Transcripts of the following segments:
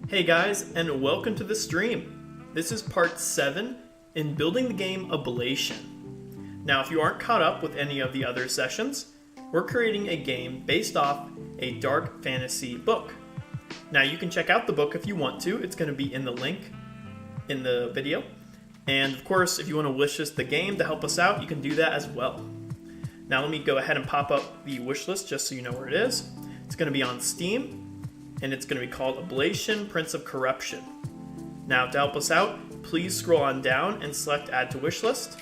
Hey guys, and welcome to the stream. This is part 7 in building the game Oblation. Now, if you aren't caught up with any of the other sessions, we're creating a game based off a dark fantasy book. Now, you can check out the book if you want to. It's going to be in the link in the video. And of course, if you want to wishlist the game to help us out, you can do that as well. Now, let me go ahead and pop up the wishlist just so you know where it is. It's going to be on Steam. And it's going to be called Oblation, Prince of Corruption. Now, to help us out, please scroll on down and select Add to Wishlist.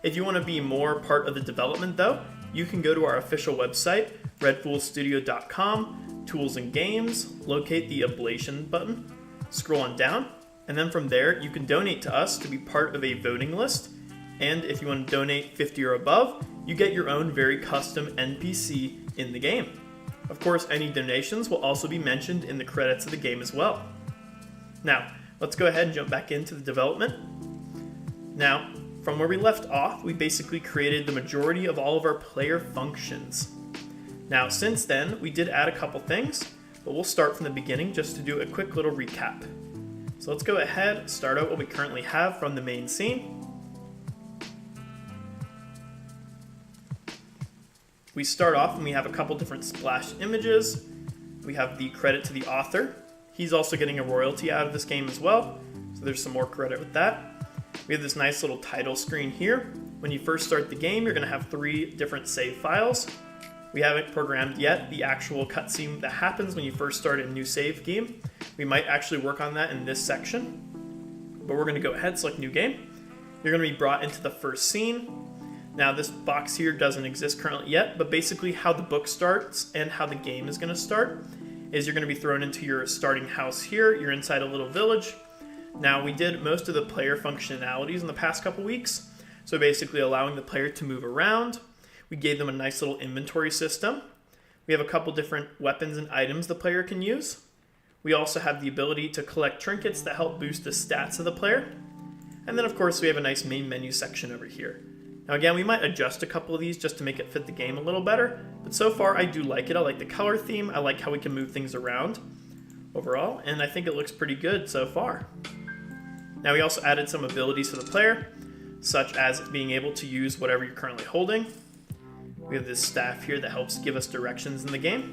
If you want to be more part of the development, though, you can go to our official website, redfoolstudio.com, Tools and Games, locate the Oblation button, scroll on down, and then from there, you can donate to us to be part of a voting list. And if you want to donate 50 or above, you get your own very custom NPC in the game. Of course, any donations will also be mentioned in the credits of the game as well. Now, let's go ahead and jump back into the development. Now, from where we left off, we basically created the majority of all of our player functions. Now, since then, we did add a couple things, but we'll start from the beginning just to do a quick little recap. So let's go ahead and start out what we currently have from the main scene. We start off and we have a couple different splash images. We have the credit to the author. He's also getting a royalty out of this game as well, so there's some more credit with that. We have this nice little title screen here. When you first start the game, you're going to have 3 different save files. We haven't programmed yet the actual cutscene that happens when you first start a new save game. We might actually work on that in this section, but we're going to go ahead and select New Game. You're going to be brought into the first scene. Now, this box here doesn't exist currently yet, but basically how the book starts and how the game is going to start is you're going to be thrown into your starting house here. You're inside a little village. Now, we did most of the player functionalities in the past couple weeks, so basically allowing the player to move around. We gave them a nice little inventory system. We have a couple different weapons and items the player can use. We also have the ability to collect trinkets that help boost the stats of the player. And then, of course, we have a nice main menu section over here. Now again, we might adjust a couple of these just to make it fit the game a little better, but so far I do like it. I like the color theme, I like how we can move things around overall, and I think it looks pretty good so far. Now we also added some abilities to the player, such as being able to use whatever you're currently holding. We have this staff here that helps give us directions in the game,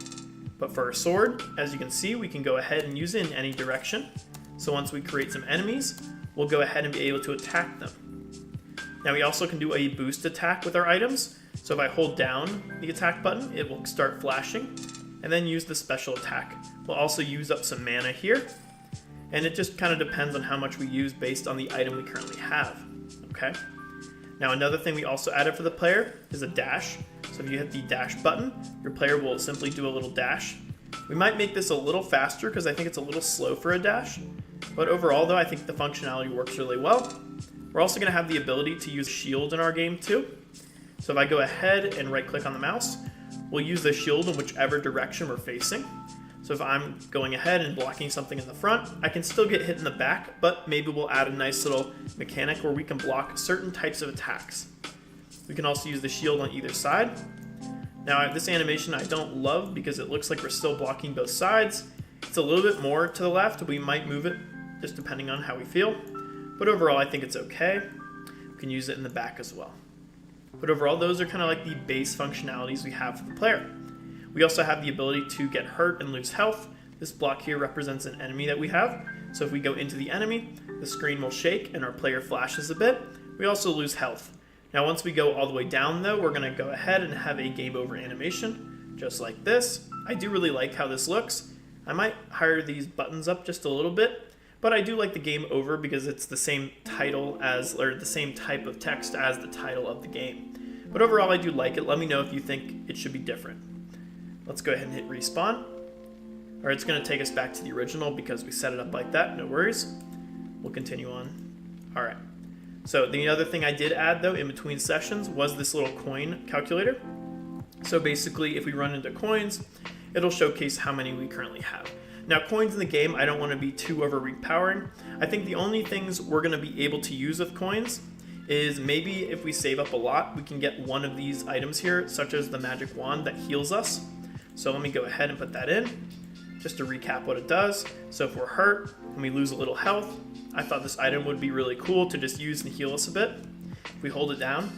but for our sword, as you can see, we can go ahead and use it in any direction. So once we create some enemies, we'll go ahead and be able to attack them. Now we also can do a boost attack with our items. So if I hold down the attack button, it will start flashing, and then use the special attack. We'll also use up some mana here, and it just kind of depends on how much we use based on the item we currently have. Okay. Now another thing we also added for the player is a dash. So if you hit the dash button, your player will simply do a little dash. We might make this a little faster because I think it's a little slow for a dash, but overall though, I think the functionality works really well. We're also going to have the ability to use shield in our game too. So if I go ahead and right click on the mouse, we'll use the shield in whichever direction we're facing. So if I'm going ahead and blocking something in the front, I can still get hit in the back, but maybe we'll add a nice little mechanic where we can block certain types of attacks. We can also use the shield on either side. Now this animation I don't love because it looks like we're still blocking both sides. It's a little bit more to the left. We might move it just depending on how we feel. But overall, I think it's okay. We can use it in the back as well. But overall, those are kind of like the base functionalities we have for the player. We also have the ability to get hurt and lose health. This block here represents an enemy that we have. So if we go into the enemy, the screen will shake and our player flashes a bit. We also lose health. Now, once we go all the way down, though, we're going to go ahead and have a game over animation, just like this. I do really like how this looks. I might higher these buttons up just a little bit. But I do like the game over because it's the same title as, or the same type of text as the title of the game. But overall, I do like it. Let me know if you think it should be different. Let's go ahead and hit respawn. Or it's going to take us back to the original because we set it up like that. No worries. We'll continue on. All right. So the other thing I did add, though, in between sessions was this little coin calculator. So basically, if we run into coins, it'll showcase how many we currently have. Now, coins in the game, I don't want to be too overpowering. I think the only things we're going to be able to use with coins is maybe if we save up a lot, we can get one of these items here, such as the magic wand that heals us. So let me go ahead and put that in. Just to recap what it does, so if we're hurt and we lose a little health, I thought this item would be really cool to just use and heal us a bit. If we hold it down,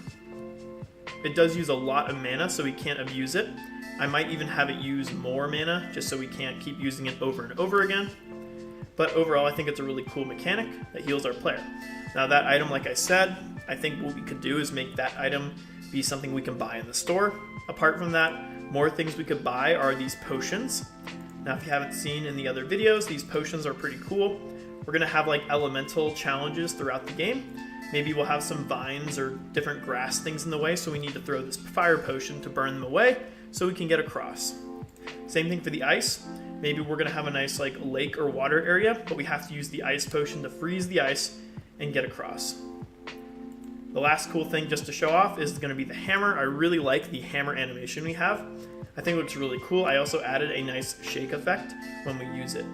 it does use a lot of mana, so we can't abuse it. I might even have it use more mana, just so we can't keep using it over and over again. But overall, I think it's a really cool mechanic that heals our player. Now that item, like I said, I think what we could do is make that item be something we can buy in the store. Apart from that, more things we could buy are these potions. Now if you haven't seen in the other videos, these potions are pretty cool. We're going to have like elemental challenges throughout the game. Maybe we'll have some vines or different grass things in the way, so we need to throw this fire potion to burn them away so we can get across. Same thing for the ice. Maybe we're going to have a nice like lake or water area, but we have to use the ice potion to freeze the ice and get across. The last cool thing just to show off is going to be the hammer. I really like the hammer animation we have. I think it looks really cool. I also added a nice shake effect when we use it.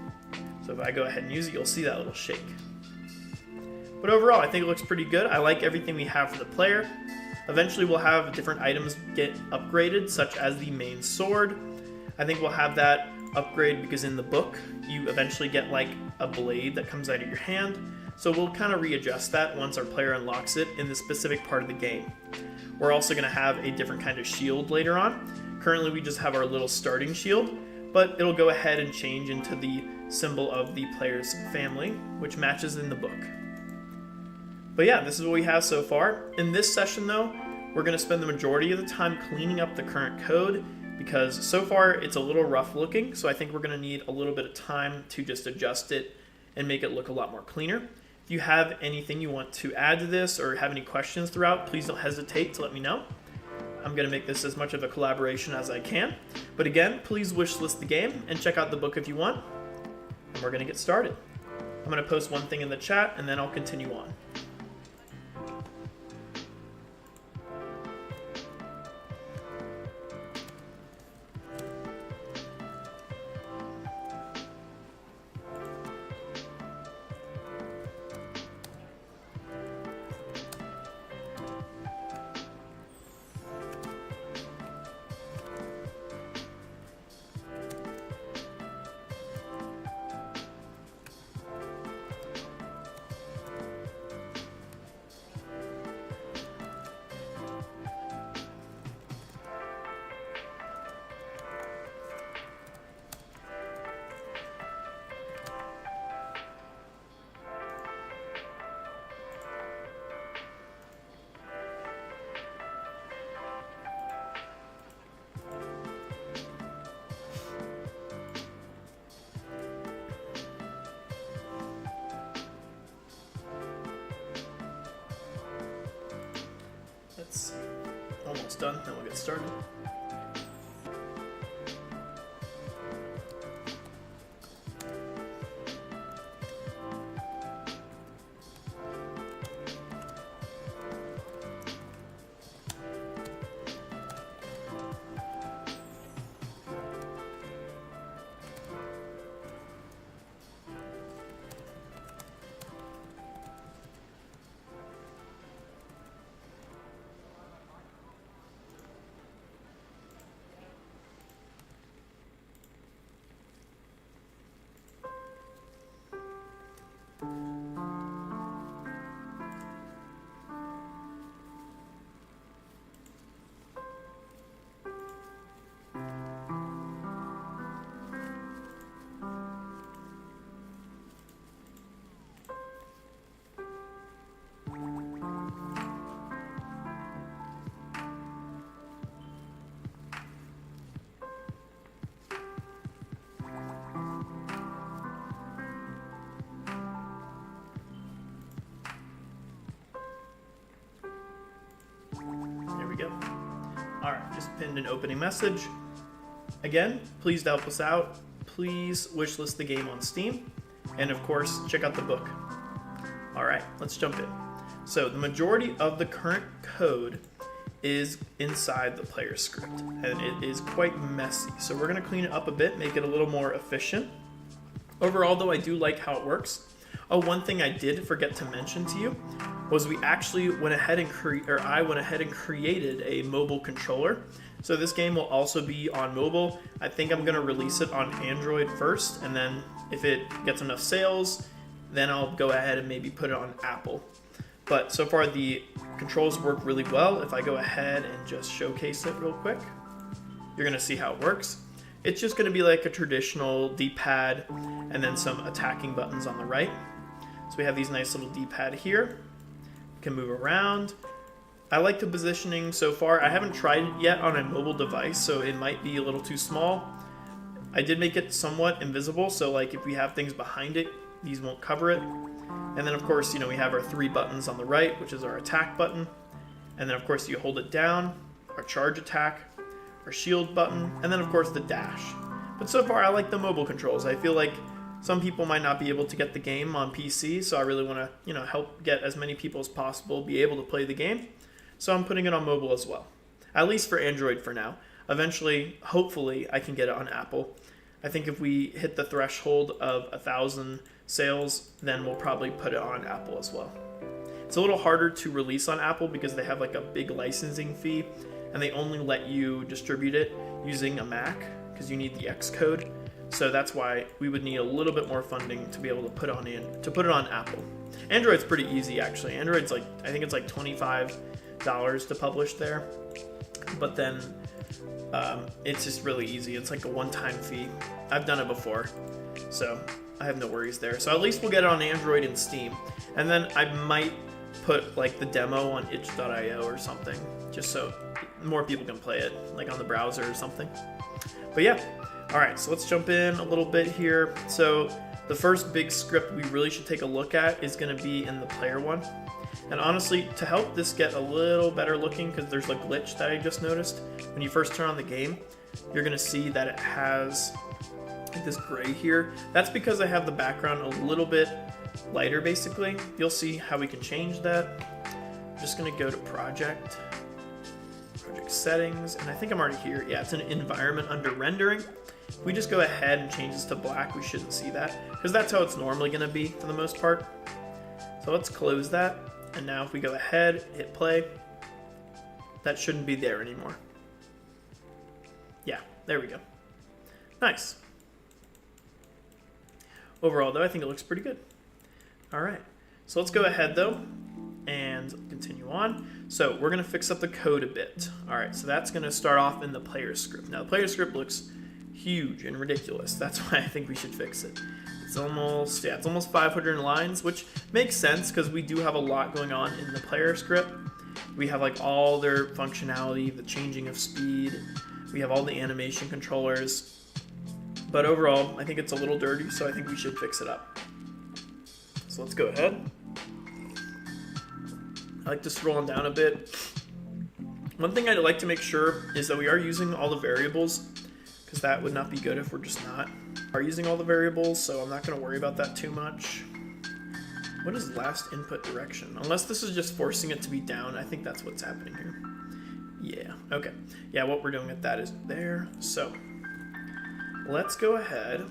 So if I go ahead and use it, you'll see that little shake. But overall, I think it looks pretty good. I like everything we have for the player. Eventually we'll have different items get upgraded, such as the main sword. I think we'll have that upgrade because in the book, you eventually get like a blade that comes out of your hand. So we'll kind of readjust that once our player unlocks it in the specific part of the game. We're also going to have a different kind of shield later on. Currently we just have our little starting shield, but it'll go ahead and change into the symbol of the player's family, which matches in the book. But yeah, this is what we have so far. In this session though, we're going to spend the majority of the time cleaning up the current code, because so far it's a little rough looking, so I think we're going to need a little bit of time to just adjust it and make it look a lot more cleaner. If you have anything you want to add to this or have any questions throughout, please don't hesitate to let me know. I'm going to make this as much of a collaboration as I can. But again, please wishlist the game and check out the book if you want. And we're going to get started. I'm going to post one thing in the chat and then I'll continue on. That's almost done, then we'll get started. Go. Alright, just pinned an opening message. Again, please help us out. Please wishlist the game on Steam. And of course, check out the book. Alright, let's jump in. So the majority of the current code is inside the player script, and it is quite messy. So we're going to clean it up a bit, make it a little more efficient. Overall, though, I do like how it works. Oh, one thing I did forget to mention to you was we actually went ahead and I went ahead and created a mobile controller. So this game will also be on mobile. I think I'm gonna release it on Android first, and then if it gets enough sales, then I'll go ahead and maybe put it on Apple. But so far the controls work really well. If I go ahead and just showcase it real quick, you're gonna see how it works. It's just gonna be like a traditional D-pad and then some attacking buttons on the right. So we have these nice little D-pad here. We can move around. I like the positioning so far. I haven't tried it yet on a mobile device, so it might be a little too small. I did make it somewhat invisible, so like if we have things behind it, these won't cover it. And then of course, you know, we have our 3 buttons on the right, which is our attack button. And then of course you hold it down, our charge attack, our shield button, and then of course the dash. But so far I like the mobile controls. I feel like some people might not be able to get the game on PC, so I really want to, you know, help get as many people as possible be able to play the game. So I'm putting it on mobile as well, at least for Android for now. Eventually, hopefully, I can get it on Apple. I think if we hit the threshold of 1,000 sales, then we'll probably put it on Apple as well. It's a little harder to release on Apple because they have like a big licensing fee, and they only let you distribute it using a Mac because you need the X code. So that's why we would need a little bit more funding to be able to put it on Apple. Android's pretty easy actually. Android's like, I think it's like $25 to publish there, but then it's just really easy. It's like a one-time fee. I've done it before, so I have no worries there. So at least we'll get it on Android and Steam, and then I might put like the demo on itch.io or something, just so more people can play it, like on the browser or something. But yeah, all right, so let's jump in a little bit here. So the first big script we really should take a look at is going to be in the player one. And honestly, to help this get a little better looking, because there's a glitch that I just noticed, when you first turn on the game, you're going to see that it has like this gray here. That's because I have the background a little bit lighter, basically. You'll see how we can change that. I'm just going to go to project settings, and I think I'm already here. Yeah, it's an environment under rendering. If we just go ahead and change this to black, we shouldn't see that, because that's how it's normally going to be for the most part. So let's close that. And now if we go ahead, hit play, that shouldn't be there anymore. Yeah, there we go. Nice. Overall though, I think it looks pretty good. All right, so let's go ahead though and continue on. So we're gonna fix up the code a bit. All right, so that's gonna start off in the player script. Now the player script looks huge and ridiculous. That's why I think we should fix it. It's almost 500 lines, which makes sense because we do have a lot going on in the player script. We have like all their functionality, the changing of speed. We have all the animation controllers. But overall, I think it's a little dirty, so I think we should fix it up. So let's go ahead. I like to scroll on down a bit. One thing I'd like to make sure is that we are using all the variables, because that would not be good if we're just not using all the variables, so I'm not going to worry about that too much. What is last input direction? Unless this is just forcing it to be down, I think that's what's happening here. Yeah, okay. Yeah, what we're doing with that is there. So let's go ahead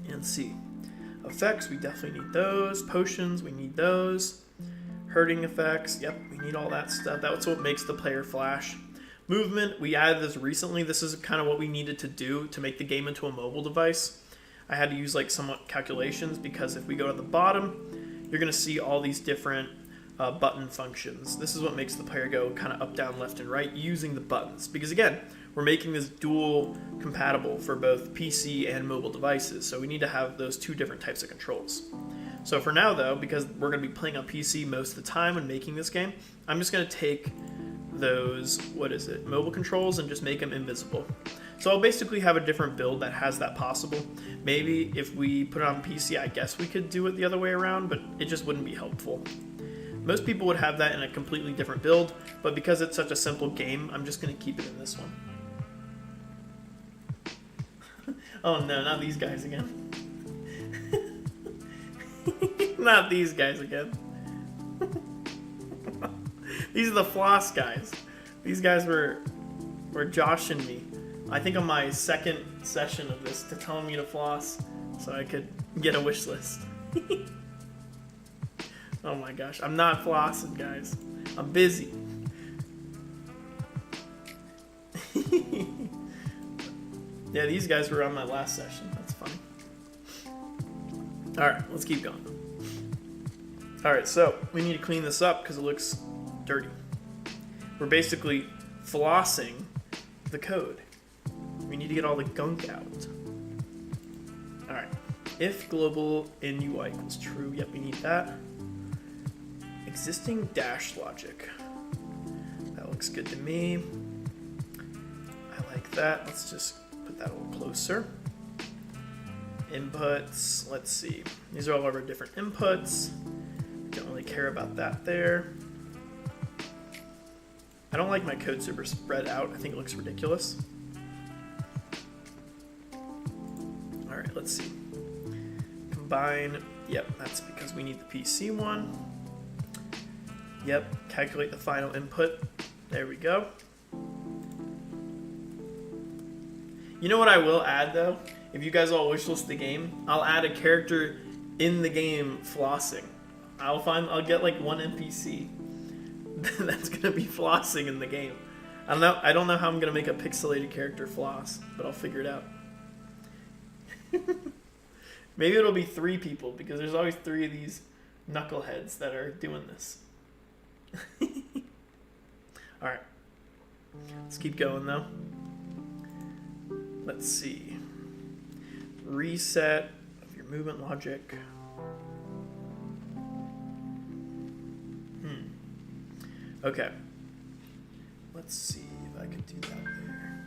and see. Effects, we definitely need those. Potions, we need those. Hurting effects, yep, we need all that stuff. That's what makes the player flash. Movement, we added this recently. This is kind of what we needed to do to make the game into a mobile device. I had to use like somewhat calculations, because if we go to the bottom, you're going to see all these different button functions. This is what makes the player go kind of up, down, left, and right using the buttons. Because again, we're making this dual compatible for both PC and mobile devices. So we need to have those two different types of controls. So for now though, because we're going to be playing on PC most of the time when making this game, I'm just going to take those, mobile controls, and just make them invisible. So I'll basically have a different build that has that possible. Maybe if we put it on PC, I guess we could do it the other way around, but it just wouldn't be helpful. Most people would have that in a completely different build, but because it's such a simple game, I'm just going to keep it in this one. Oh no, not these guys again. Not these guys again. These are the floss guys. These guys were joshing me. I think on my second session of this, to telling me to floss so I could get a wish list. Oh my gosh, I'm not flossing, guys. I'm busy. Yeah, these guys were on my last session. That's funny. Alright, let's keep going. Alright, so we need to clean this up because it looks dirty. We're basically flossing the code. We need to get all the gunk out. Alright, if global in UI equals true, yep, we need that. Existing dash logic. That looks good to me. I like that. Let's just put that a little closer. Inputs, let's see. These are all of our different inputs. Don't really care about that there. I don't like my code super spread out. I think it looks ridiculous. All right, let's see. Combine, yep, that's because we need the PC one. Yep, calculate the final input. There we go. You know what I will add though? If you guys all wishlist the game, I'll add a character in the game flossing. I'll get like one NPC that's gonna be flossing in the game. I don't know how I'm gonna make a pixelated character floss, but I'll figure it out. Maybe it'll be 3 people because there's always 3 of these knuckleheads that are doing this. All right, let's keep going though. Let's see. Reset of your movement logic. Okay. Let's see if I could do that there.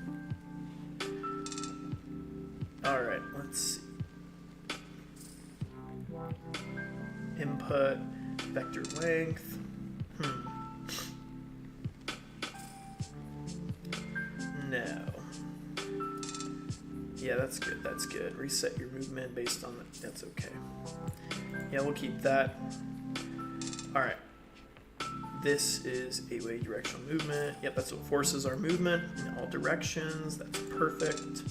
All right, let's see. Input, vector length. No. Yeah, that's good, that's good. Reset your movement based on that. That's okay. Yeah, we'll keep that. All right. This is 8-way directional movement. Yep, that's what forces our movement in all directions. That's perfect.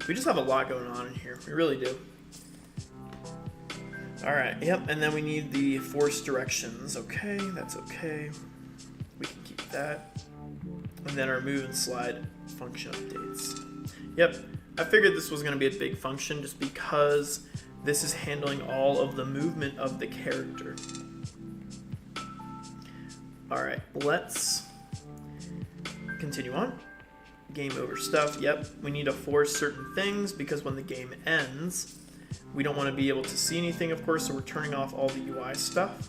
We just have a lot going on in here. We really do. All right, yep, and then we need the force directions. Okay, that's okay. We can keep that. And then our move and slide function updates. Yep, I figured this was gonna be a big function just because this is handling all of the movement of the character. All right, let's continue on. Game over stuff. Yep, we need to force certain things because when the game ends, we don't want to be able to see anything, of course, so we're turning off all the UI stuff.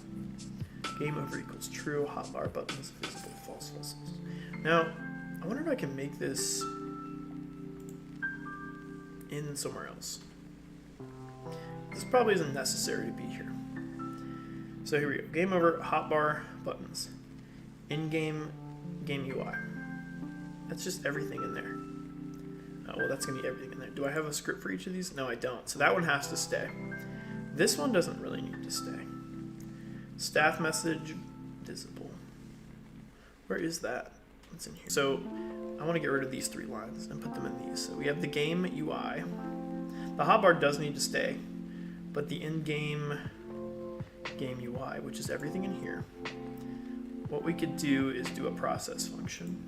Game over equals true, hotbar buttons, visible, false, false. Now, I wonder if I can make this in somewhere else. This probably isn't necessary to be here. So here we go. Game over, hotbar, buttons. In-game, game UI. That's just everything in there. Oh, well, that's going to be everything in there. Do I have a script for each of these? No, I don't. So that one has to stay. This one doesn't really need to stay. Staff message, visible. Where is that? What's in here? So I want to get rid of these 3 lines and put them in these. So we have the game UI. The hotbar does need to stay, but the in-game game UI, which is everything in here, what we could do is do a process function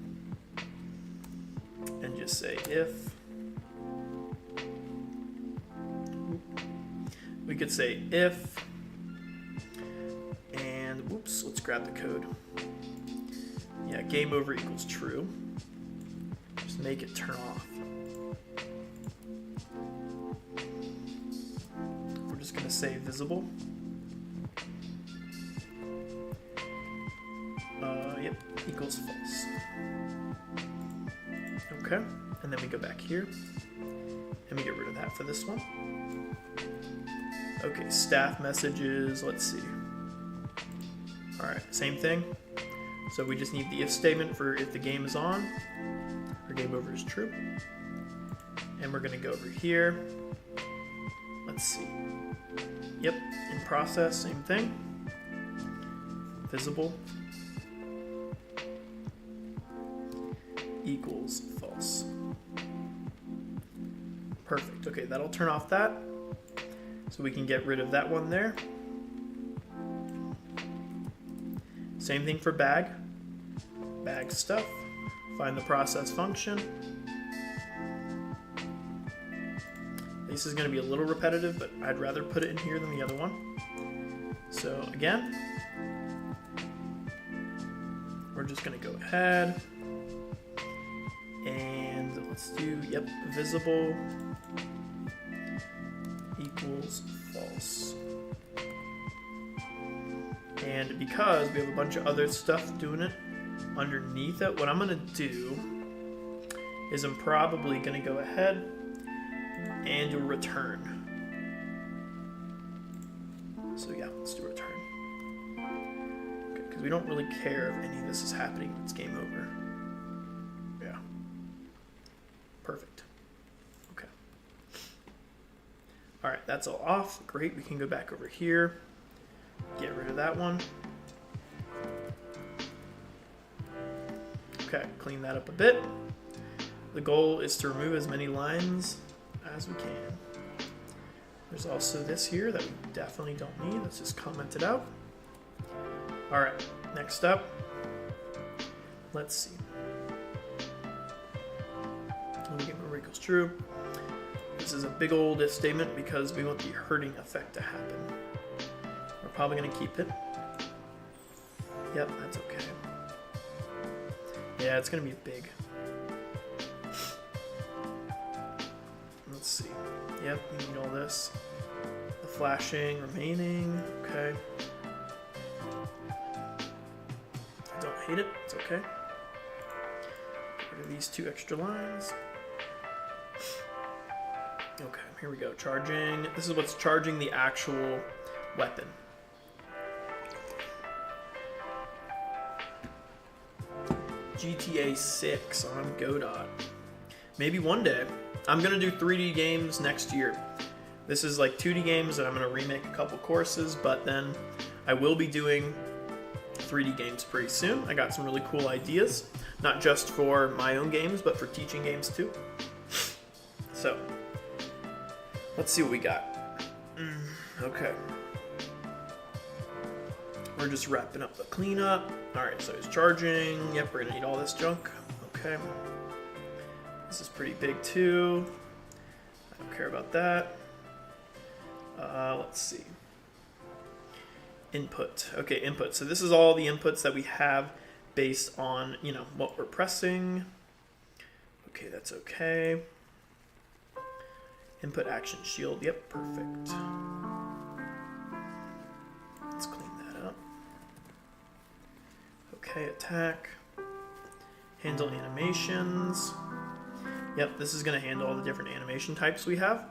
and just say if. We could say if, and whoops, let's grab the code. Yeah, game over equals true. Just make it turn off. We're just gonna say visible. Yep, equals false. Okay, and then we go back here, and we get rid of that for this one. Okay, staff messages, let's see. All right, same thing. So we just need the if statement for if the game is on, or game over is true. And we're gonna go over here. Let's see. Yep, in process, same thing. Visible. Equals false. Perfect. Okay, that'll turn off that. So we can get rid of that one there. Same thing for bag. Bag stuff. Find the process function. This is going to be a little repetitive, but I'd rather put it in here than the other one. So again, we're just going to go ahead and let's do, visible equals false. And because we have a bunch of other stuff doing it underneath it, what I'm going to do is I'm probably going to go ahead and do return. So yeah, let's do return. Okay, because we don't really care if any of this is happening. It's game over. Yeah. Perfect. Okay. All right, that's all off. Great, we can go back over here. Get rid of that one. Okay, clean that up a bit. The goal is to remove as many lines as we can. There's also this here that we definitely don't need. Let's just comment it out. All right, next up, let's see. Let me get my equals true. This is a big old if statement because we want the herding effect to happen. We're probably going to keep it. Yep, that's okay. Yeah, it's going to be big. Let's see. Yep, we need all this. The flashing remaining. Okay. I don't hate it. It's okay. Get rid of these 2 extra lines. Okay, here we go. Charging. This is what's charging the actual weapon. GTA 6 on Godot. Maybe one day. I'm going to do 3D games next year. This is like 2D games that I'm going to remake a couple courses, but then I will be doing 3D games pretty soon. I got some really cool ideas, not just for my own games, but for teaching games too. So, let's see what we got. Okay. We're just wrapping up the cleanup. Alright, so it's charging. Yep, we're going to need all this junk. Okay. This is pretty big too. I don't care about that. Let's see. Input. Okay, input. So this is all the inputs that we have based on, what we're pressing. Okay, that's okay. Input action shield. Yep, perfect. Let's clean that up. Okay, attack. Handle animations. Yep, this is going to handle all the different animation types we have,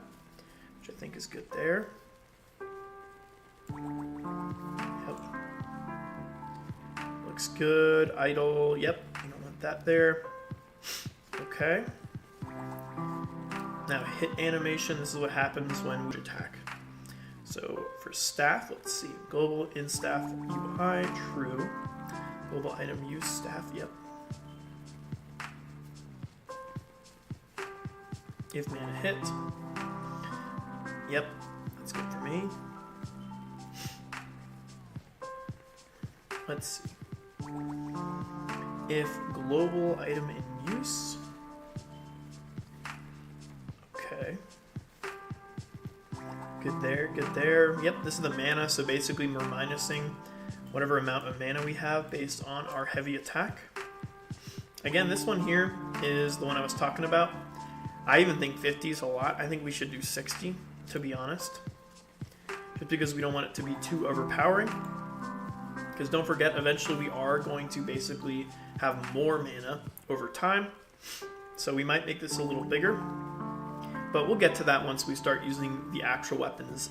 which I think is good there. Yep. Looks good. Idle. Yep, you don't want that there. Okay. Now hit animation. This is what happens when we attack. So for staff, let's see. Global in staff UI, true. Global item use staff, yep. If mana hit. Yep, that's good for me. Let's see. If global item in use. Okay. Good there, good there. Yep, this is the mana, so basically we're minusing whatever amount of mana we have based on our heavy attack. Again, this one here is the one I was talking about. I even think 50 is a lot. I think we should do 60, to be honest. Just because we don't want it to be too overpowering. Because don't forget, eventually we are going to basically have more mana over time. So we might make this a little bigger. But we'll get to that once we start using the actual weapons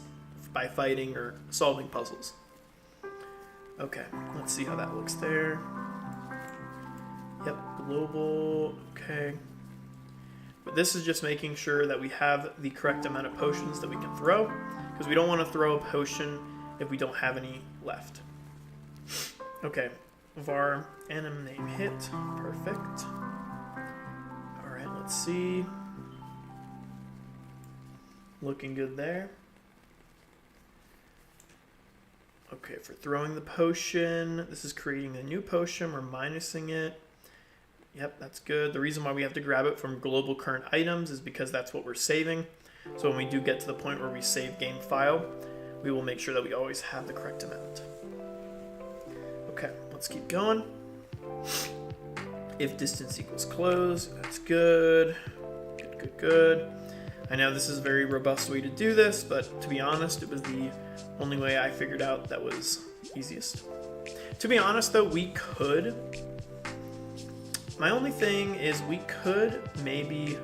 by fighting or solving puzzles. Okay, let's see how that looks there. Yep, global, okay. But this is just making sure that we have the correct amount of potions that we can throw, because we don't want to throw a potion if we don't have any left. Okay, var anim name hit, perfect. Alright, let's see. Looking good there. Okay, for throwing the potion, this is creating a new potion, we're minusing it. Yep, that's good. The reason why we have to grab it from global current items is because that's what we're saving. So when we do get to the point where we save game file, we will make sure that we always have the correct amount. Okay, let's keep going. If distance equals close, that's good. Good. I know this is a very robust way to do this, but to be honest, it was the only way I figured out that was easiest. To be honest though, we could. My only thing is we could maybe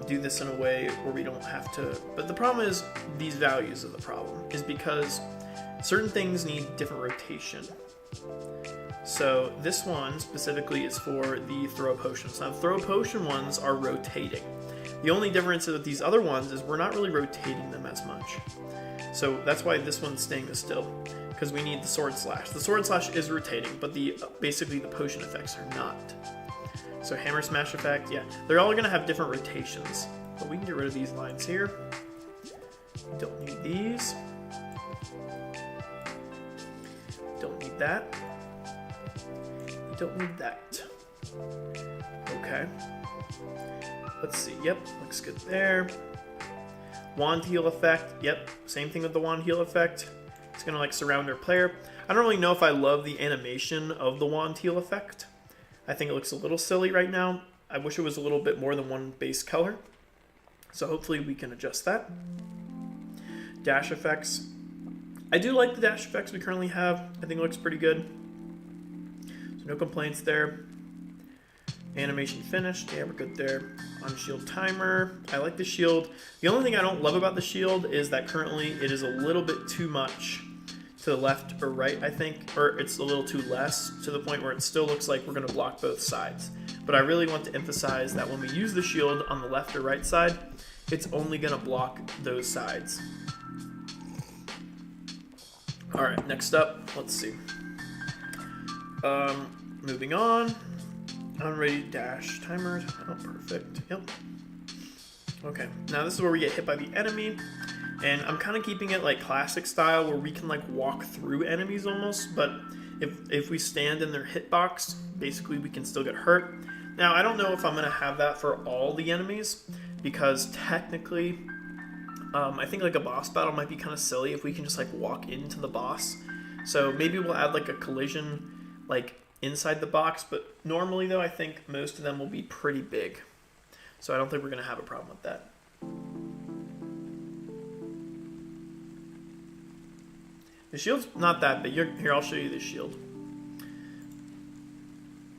do this in a way where we don't have to, but the problem is these values are the problem, is because certain things need different rotation. So this one specifically is for the throw potions. Now throw potion ones are rotating. The only difference with these other ones is we're not really rotating them as much. So that's why this one's staying still, because we need the sword slash. The sword slash is rotating, but basically the potion effects are not. So hammer smash effect, yeah, they're all gonna have different rotations. But we can get rid of these lines here. Don't need these. Don't need that. Don't need that. Okay. Let's see. Yep, looks good there. Wand heal effect. Yep, same thing with the wand heal effect. It's gonna like surround our player. I don't really know if I love the animation of the wand heal effect. I think it looks a little silly right now. I wish it was a little bit more than one base color. So hopefully we can adjust that. Dash effects. I do like the dash effects we currently have. I think it looks pretty good. So no complaints there. Animation finished. Yeah, we're good there. On shield timer. I like the shield. The only thing I don't love about the shield is that currently it is a little bit too much to the left or right, I think. Or it's a little too less to the point where it still looks like we're going to block both sides. But I really want to emphasize that when we use the shield on the left or right side, it's only going to block those sides. Alright, next up, let's see. Moving on. Unready dash timers. Oh, perfect. Yep. Okay, now this is where we get hit by the enemy. And I'm kind of keeping it like classic style where we can like walk through enemies almost. But if we stand in their hitbox, basically we can still get hurt. Now, I don't know if I'm going to have that for all the enemies. Because technically, I think like a boss battle might be kind of silly if we can just like walk into the boss. So maybe we'll add like a collision like inside the box, but normally though I think most of them will be pretty big. So I don't think we're going to have a problem with that. The shield's not that big. Here, I'll show you the shield.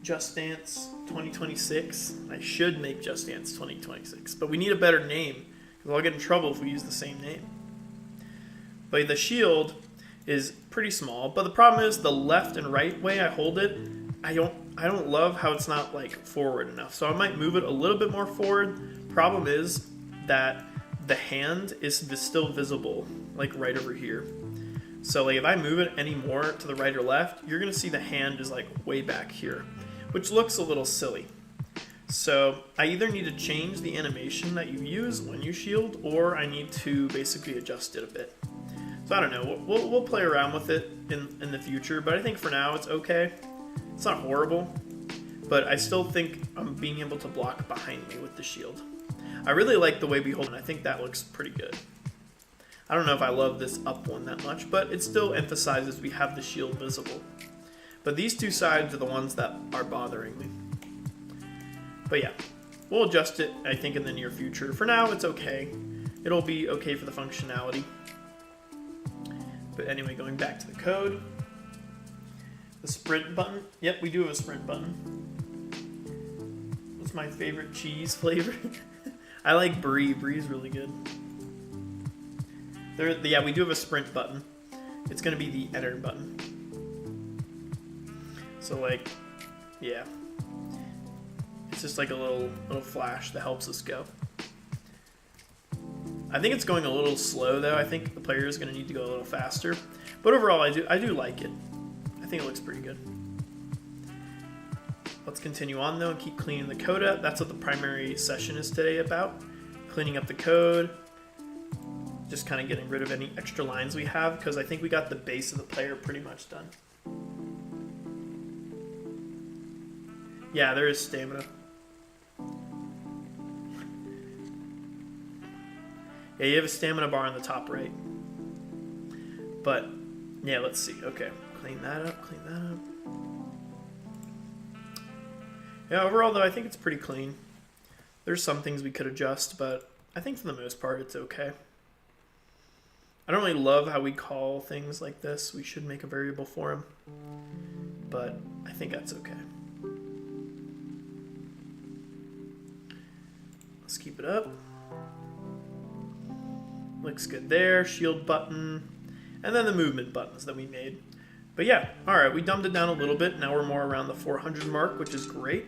Just Dance 2026. I should make Just Dance 2026, but we need a better name. Because I'll get in trouble if we use the same name. But the shield is pretty small. But the problem is the left and right way I hold it, I don't love how it's not like forward enough. So I might move it a little bit more forward. Problem is that the hand is still visible, like right over here. So like if I move it any more to the right or left, you're gonna see the hand is like way back here, which looks a little silly. So I either need to change the animation that you use when you shield, or I need to basically adjust it a bit. So I don't know, we'll play around with it in the future, but I think for now it's okay. It's not horrible, but I still think I'm being able to block behind me with the shield. I really like the way we hold it, and I think that looks pretty good. I don't know if I love this up one that much, but it still emphasizes we have the shield visible. But these two sides are the ones that are bothering me. But yeah, we'll adjust it, I think, in the near future. For now, it's okay. It'll be okay for the functionality. But anyway, going back to the code. The sprint button. Yep, we do have a sprint button. What's my favorite cheese flavor? I like brie. Brie is really good. Yeah, we do have a sprint button. It's going to be the enter button. So like, yeah. It's just like a little flash that helps us go. I think it's going a little slow though. I think the player is going to need to go a little faster. But overall, I do like it. I think it looks pretty good. Let's continue on though and keep cleaning the code up. That's what the primary session is today about. Cleaning up the code. Just kind of getting rid of any extra lines we have, because I think we got the base of the player pretty much done. Yeah, there is stamina. Yeah, you have a stamina bar on the top right. But, yeah, let's see. Okay, clean that up, clean that up. Yeah, overall, though, I think it's pretty clean. There's some things we could adjust, but I think for the most part, it's okay. I don't really love how we call things like this. We should make a variable for them. But I think that's okay. Let's keep it up. Looks good there. Shield button. And then the movement buttons that we made. But yeah, alright, we dumbed it down a little bit. Now we're more around the 400 mark, which is great.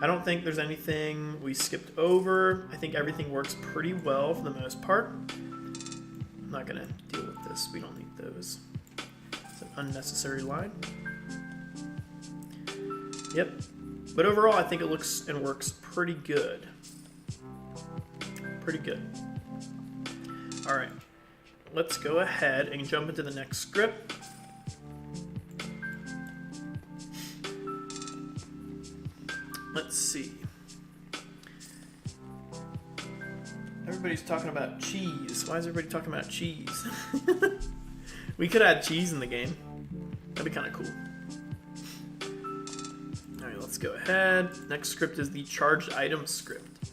I don't think there's anything we skipped over. I think everything works pretty well for the most part. I'm not going to deal with this. We don't need those. It's an unnecessary line. Yep. But overall, I think it looks and works pretty good. Pretty good. Alright. Let's go ahead and jump into the next script. Let's see. Everybody's talking about cheese. Why is everybody talking about cheese? We could add cheese in the game. That'd be kind of cool. Alright, let's go ahead. Next script is the charged item script.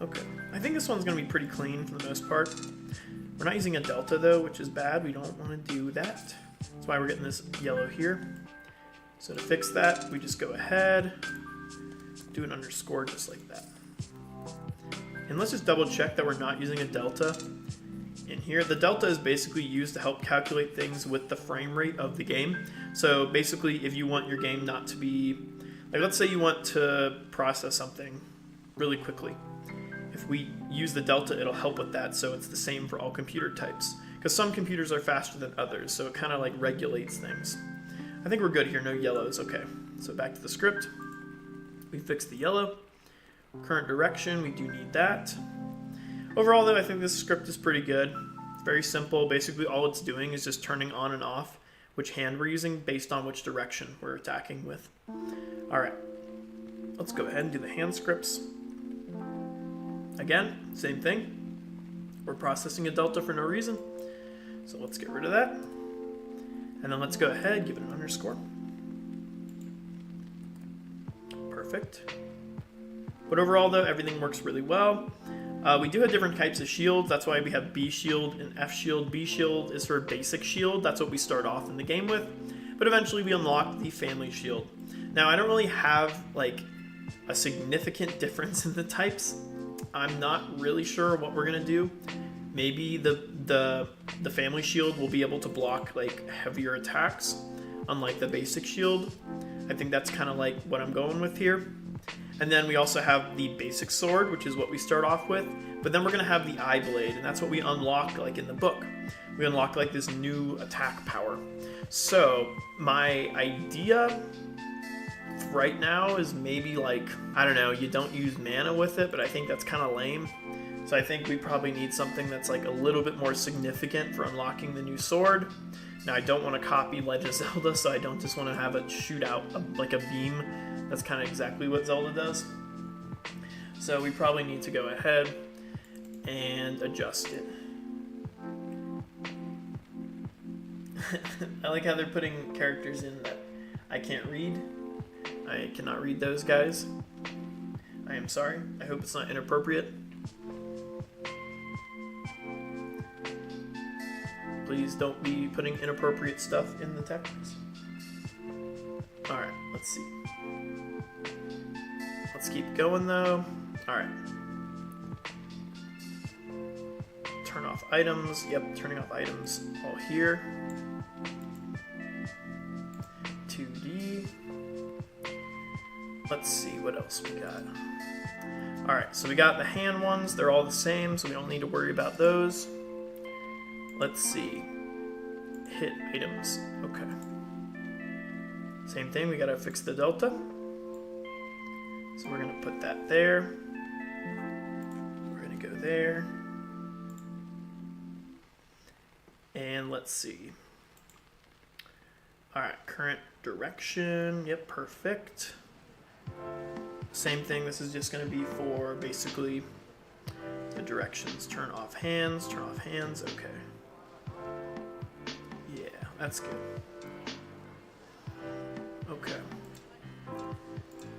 Okay. I think this one's going to be pretty clean for the most part. We're not using a delta though, which is bad. We don't want to do that. That's why we're getting this yellow here. So to fix that, we just go ahead, do an underscore just like that. And let's just double check that we're not using a delta in here. The delta is basically used to help calculate things with the frame rate of the game. So basically, if you want your game not to be, like let's say you want to process something really quickly. If we use the delta, it'll help with that, so it's the same for all computer types. Because some computers are faster than others, so it kind of like regulates things. I think we're good here, no yellows, okay. So back to the script. We fixed the yellow. Current direction, we do need that. Overall though, I think this script is pretty good. It's very simple. Basically all it's doing is just turning on and off which hand we're using based on which direction we're attacking with. Alright, let's go ahead and do the hand scripts. Again, same thing. We're processing a delta for no reason. So let's get rid of that. And then let's go ahead, give it an underscore. Perfect. But overall though, everything works really well. We do have different types of shields. That's why we have B shield and F shield. B shield is for basic shield. That's what we start off in the game with. But eventually we unlock the family shield. Now I don't really have like a significant difference in the types. I'm not really sure what we're gonna do. Maybe the family shield will be able to block like heavier attacks, unlike the basic shield. I think that's kind of like what I'm going with here. And then we also have the basic sword, which is what we start off with. But then we're gonna have the eye blade, and that's what we unlock like in the book. We unlock like this new attack power. So my idea right now is maybe like, I don't know, you don't use mana with it, but I think that's kind of lame. So I think we probably need something that's like a little bit more significant for unlocking the new sword. Now I don't want to copy Legend of Zelda, so I don't just want to have it shoot out like a beam. That's kind of exactly what Zelda does. So we probably need to go ahead and adjust it. I like how they're putting characters in that I can't read. I cannot read those guys. I am sorry. I hope it's not inappropriate. Please don't be putting inappropriate stuff in the text. Alright, let's see. Let's keep going though. Alright. Turn off items. Yep, turning off items all here. 2D. Let's see what else we got. Alright, so we got the hand ones. They're all the same, so we don't need to worry about those. Let's see. Hit items. Okay. Same thing, we gotta fix the delta. So we're gonna put that there. We're gonna go there. And let's see. Alright, current direction. Yep, perfect. Same thing, this is just going to be for basically the directions. Turn off hands, okay. Yeah, that's good. Okay.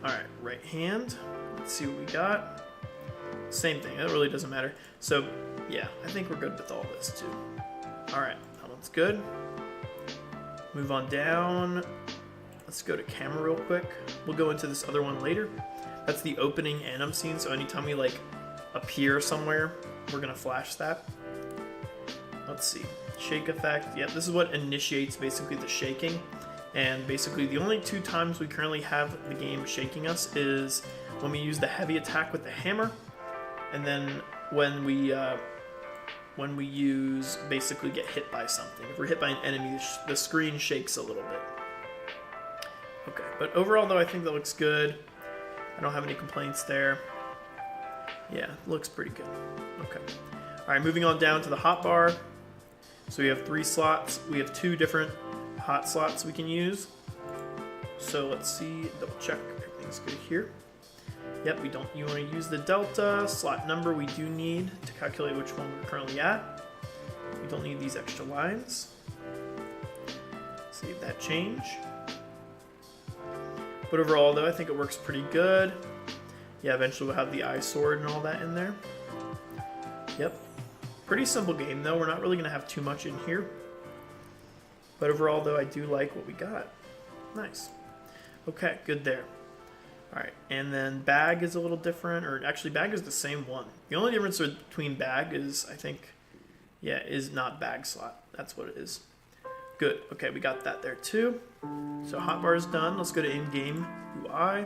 Alright, right hand. Let's see what we got. Same thing, it really doesn't matter. So, yeah, I think we're good with all this too. Alright, that one's good. Move on down. Let's go to camera real quick. We'll go into this other one later. That's the opening anim scene, so anytime we like appear somewhere, we're gonna flash that. Let's see. Shake effect. Yeah, this is what initiates basically the shaking. And basically the only 2 times we currently have the game shaking us is when we use the heavy attack with the hammer, and then when we use basically get hit by something. If we're hit by an enemy, the screen shakes a little bit. Okay, but overall though, I think that looks good. I don't have any complaints there. Yeah, looks pretty good. Okay. Alright, moving on down to the hotbar. So we have 3 slots. We have 2 different hot slots we can use. So let's see, double check, everything's good here. Yep, you want to use the delta slot number we do need to calculate which one we're currently at. We don't need these extra lines. Save that change. But overall though, I think it works pretty good. Yeah, eventually we'll have the eye sword and all that in there. Yep. Pretty simple game though, we're not really going to have too much in here. But overall though, I do like what we got. Nice. Okay, good there. Alright, and then bag is a little different, or actually bag is the same one. The only difference between bag is, I think, yeah, is not bag slot. That's what it is. Good, okay, we got that there too. So hotbar is done. Let's go to in-game UI.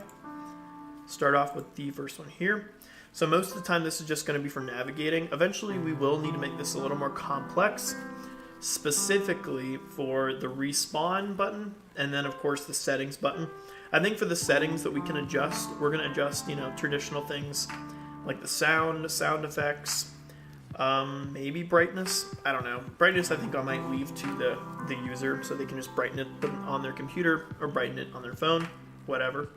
Start off with the first one here. So most of the time this is just going to be for navigating. Eventually we will need to make this a little more complex, specifically for the respawn button, and then of course the settings button. I think for the settings that we can adjust, we're going to adjust, traditional things like the sound effects, maybe brightness. I don't know. Brightness I think I might leave to the user, so they can just brighten it on their computer or brighten it on their phone, whatever.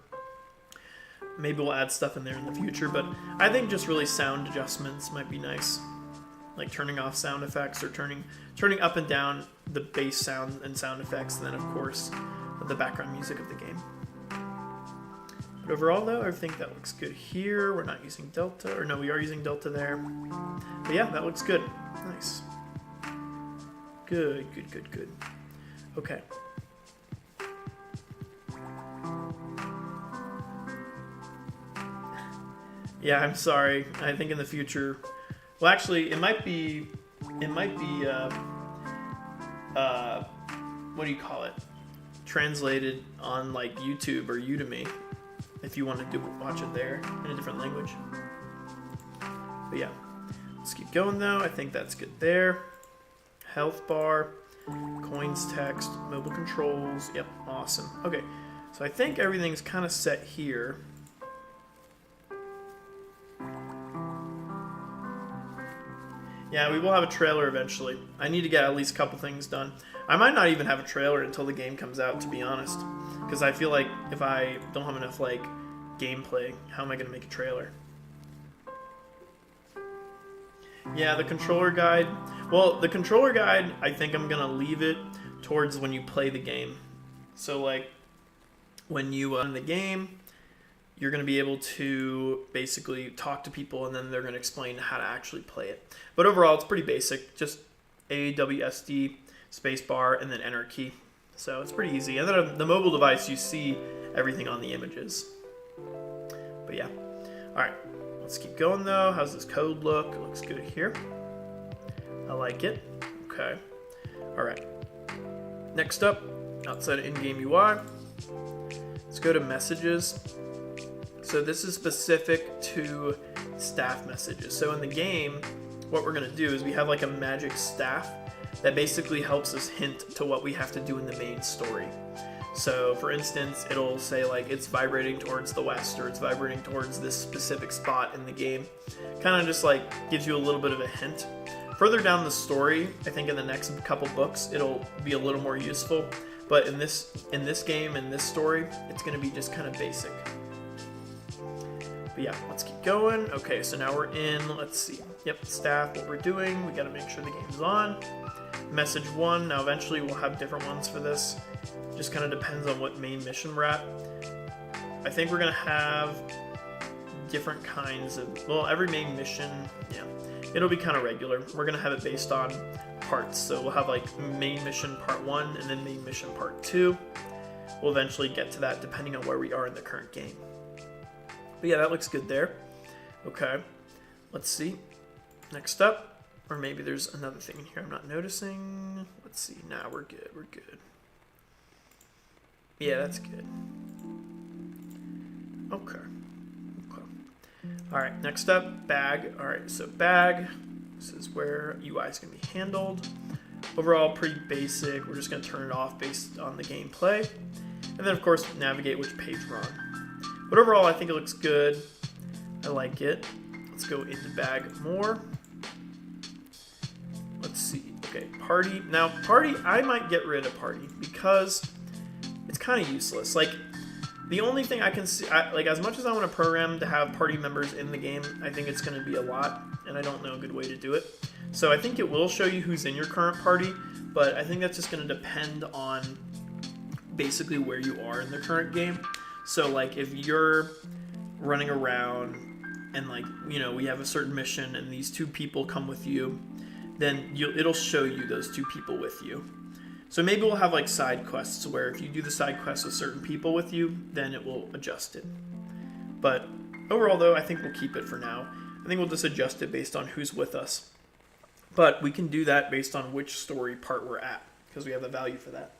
Maybe we'll add stuff in there in the future, but I think just really sound adjustments might be nice. Like turning off sound effects or turning up and down the bass sound and sound effects, and then of course the background music of the game. But overall though, I think that looks good here. We're not using delta, or no, we are using delta there. But yeah, that looks good. Nice. Good. Okay. Yeah, I'm sorry. I think in the future, well, actually, it might be, what do you call it? Translated on like YouTube or Udemy, if you want to watch it there in a different language. But yeah, let's keep going though. I think that's good there. Health bar, coins text, mobile controls. Yep, awesome. Okay, so I think everything's kind of set here. Yeah, we will have a trailer eventually. I need to get at least a couple things done. I might not even have a trailer until the game comes out, to be honest. Because I feel like if I don't have enough, like, gameplay, how am I going to make a trailer? Yeah, the controller guide. Well, the controller guide, I think I'm going to leave it towards when you play the game. So, like, when you in the game, you're going to be able to basically talk to people, and then they're going to explain how to actually play it. But overall, it's pretty basic. Just A, W, S, D, space bar, and then enter key. So it's pretty easy. And then on the mobile device, you see everything on the images. But yeah. All right. Let's keep going, though. How's this code look? It looks good here. I like it. Okay. All right. Next up, outside of in-game UI, let's go to messages. So this is specific to staff messages. So in the game, what we're going to do is we have like a magic staff that basically helps us hint to what we have to do in the main story. So for instance, it'll say like it's vibrating towards the west, or it's vibrating towards this specific spot in the game. Kind of just like gives you a little bit of a hint. Further down the story, I think in the next couple books, it'll be a little more useful. But in this game, in this story, it's going to be just kind of basic. But yeah, let's keep going. Okay, so now we're in, let's see. Yep, staff, what we're doing. We gotta make sure the game's on. Message 1, now eventually we'll have different ones for this. Just kind of depends on what main mission we're at. I think we're gonna have different kinds of, well, every main mission, yeah, it'll be kind of regular. We're gonna have it based on parts. So we'll have like main mission part 1 and then main mission part 2. We'll eventually get to that depending on where we are in the current game. But yeah, that looks good there. Okay, let's see. Next up, or maybe there's another thing in here I'm not noticing. Let's see, nah, we're good, we're good. Yeah, that's good. Okay. All right, next up, bag. All right, so bag, this is where UI is gonna be handled. Overall, pretty basic. We're just gonna turn it off based on the gameplay. And then of course, navigate which page we're on. But overall, I think it looks good. I like it. Let's go into bag more. Let's see, okay, party. Now, party, I might get rid of party because it's kind of useless. Like, the only thing I can see, like, as much as I want to program to have party members in the game, I think it's going to be a lot, and I don't know a good way to do it. So I think it will show you who's in your current party, but I think that's just going to depend on basically where you are in the current game. So, like, if you're running around and, like, you know, we have a certain mission and these 2 people come with you, then it'll show you those 2 people with you. So maybe we'll have like side quests where if you do the side quests with certain people with you, then it will adjust it. But overall though, I think we'll keep it for now. I think we'll just adjust it based on who's with us. But we can do that based on which story part we're at, because we have the value for that.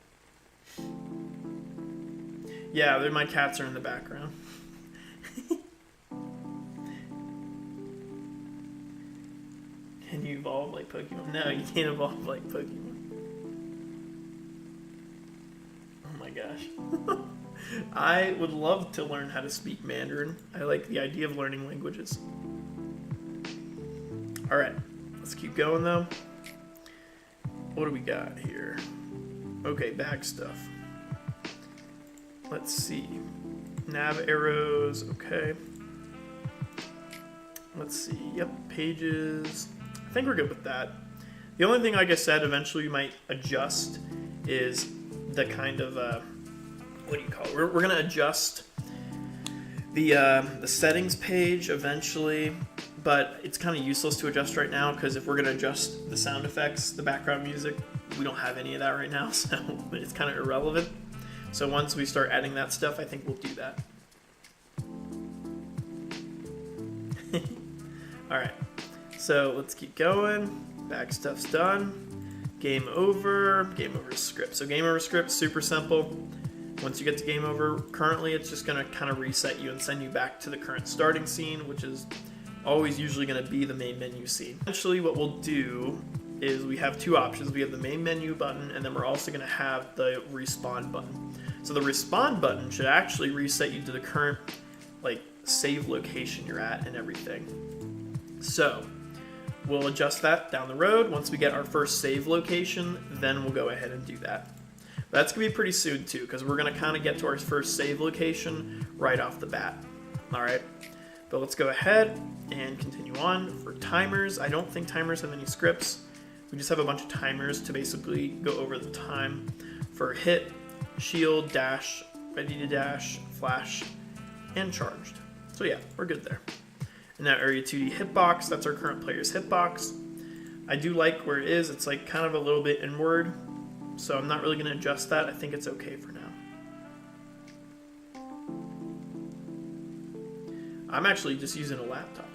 Yeah, my cats are in the background. Can you evolve like Pokemon? No, you can't evolve like Pokemon. Oh my gosh. I would love to learn how to speak Mandarin. I like the idea of learning languages. Alright, let's keep going though. What do we got here? Okay, bag stuff. Let's see. Nav arrows, okay. Let's see, yep, pages. I think we're good with that. The only thing, like I said, eventually we might adjust is the kind of, what do you call it? We're going to adjust the settings page eventually, but it's kind of useless to adjust right now because if we're going to adjust the sound effects, the background music, we don't have any of that right now, so it's kind of irrelevant. So once we start adding that stuff, I think we'll do that. Alright, so let's keep going. Back stuff's done. Game over script. So game over script, super simple. Once you get to game over, currently it's just going to kind of reset you and send you back to the current starting scene, which is always usually going to be the main menu scene. Eventually what we'll do is we have 2 options. We have the main menu button, and then we're also going to have the respawn button. So the respawn button should actually reset you to the current like save location you're at and everything. So we'll adjust that down the road. Once we get our first save location, then we'll go ahead and do that. That's going to be pretty soon too, because we're going to kind of get to our first save location right off the bat. Alright, but let's go ahead and continue on. For timers, I don't think timers have any scripts. We just have a bunch of timers to basically go over the time for hit, shield, dash, ready to dash, flash, and charged. So yeah, we're good there. And now area 2D hitbox, that's our current player's hitbox. I do like where it is. It's like kind of a little bit inward, so I'm not really going to adjust that. I think it's okay for now. I'm actually just using a laptop,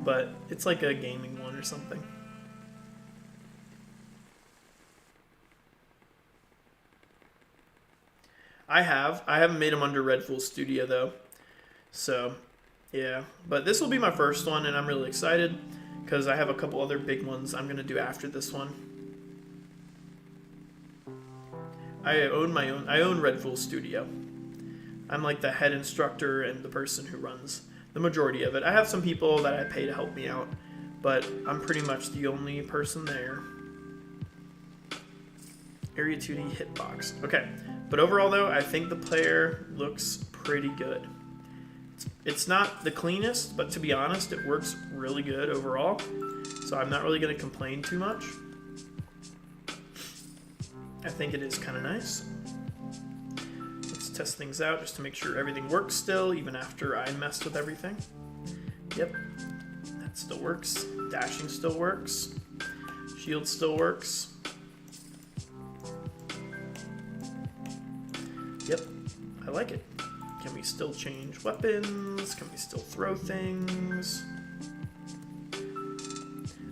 but it's like a gaming one or something. I haven't made them under Red Fool Studio though, so yeah, but this will be my first one, and I'm really excited because I have a couple other big ones I'm gonna do after this one. I own Red Fool Studio. I'm like the head instructor and the person who runs the majority of it. I have some people that I pay to help me out, but I'm pretty much the only person there. Area 2D hitbox. Okay, but overall though, I think the player looks pretty good. It's not the cleanest, but to be honest, it works really good overall. So I'm not really going to complain too much. I think it is kind of nice. Let's test things out just to make sure everything works still, even after I messed with everything. Yep, that still works. Dashing still works. Shield still works. Yep, I like it. Can we still change weapons? Can we still throw things?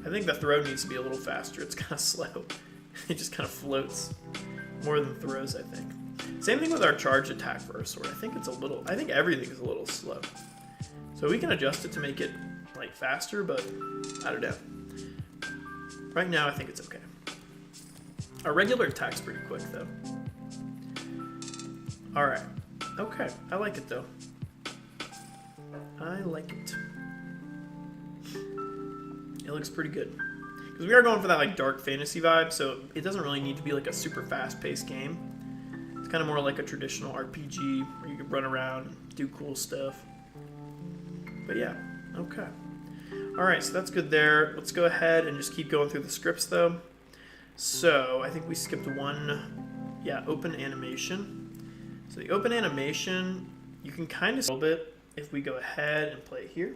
I think the throw needs to be a little faster. It's kind of slow. It just kind of floats more than throws, I think. Same thing with our charge attack for our sword. I think everything is a little slow. So we can adjust it to make it like faster, but I don't know. Right now, I think it's okay. Our regular attack's pretty quick, though. All right. Okay, I like it, though. I like it. It looks pretty good. Because we are going for that like dark fantasy vibe, so it doesn't really need to be like a super fast-paced game. It's kind of more like a traditional RPG where you can run around and do cool stuff. But yeah, okay. Alright, so that's good there. Let's go ahead and just keep going through the scripts, though. So, I think we skipped one. Yeah, open animation. So the open animation, you can kind of see a little bit if we go ahead and play here.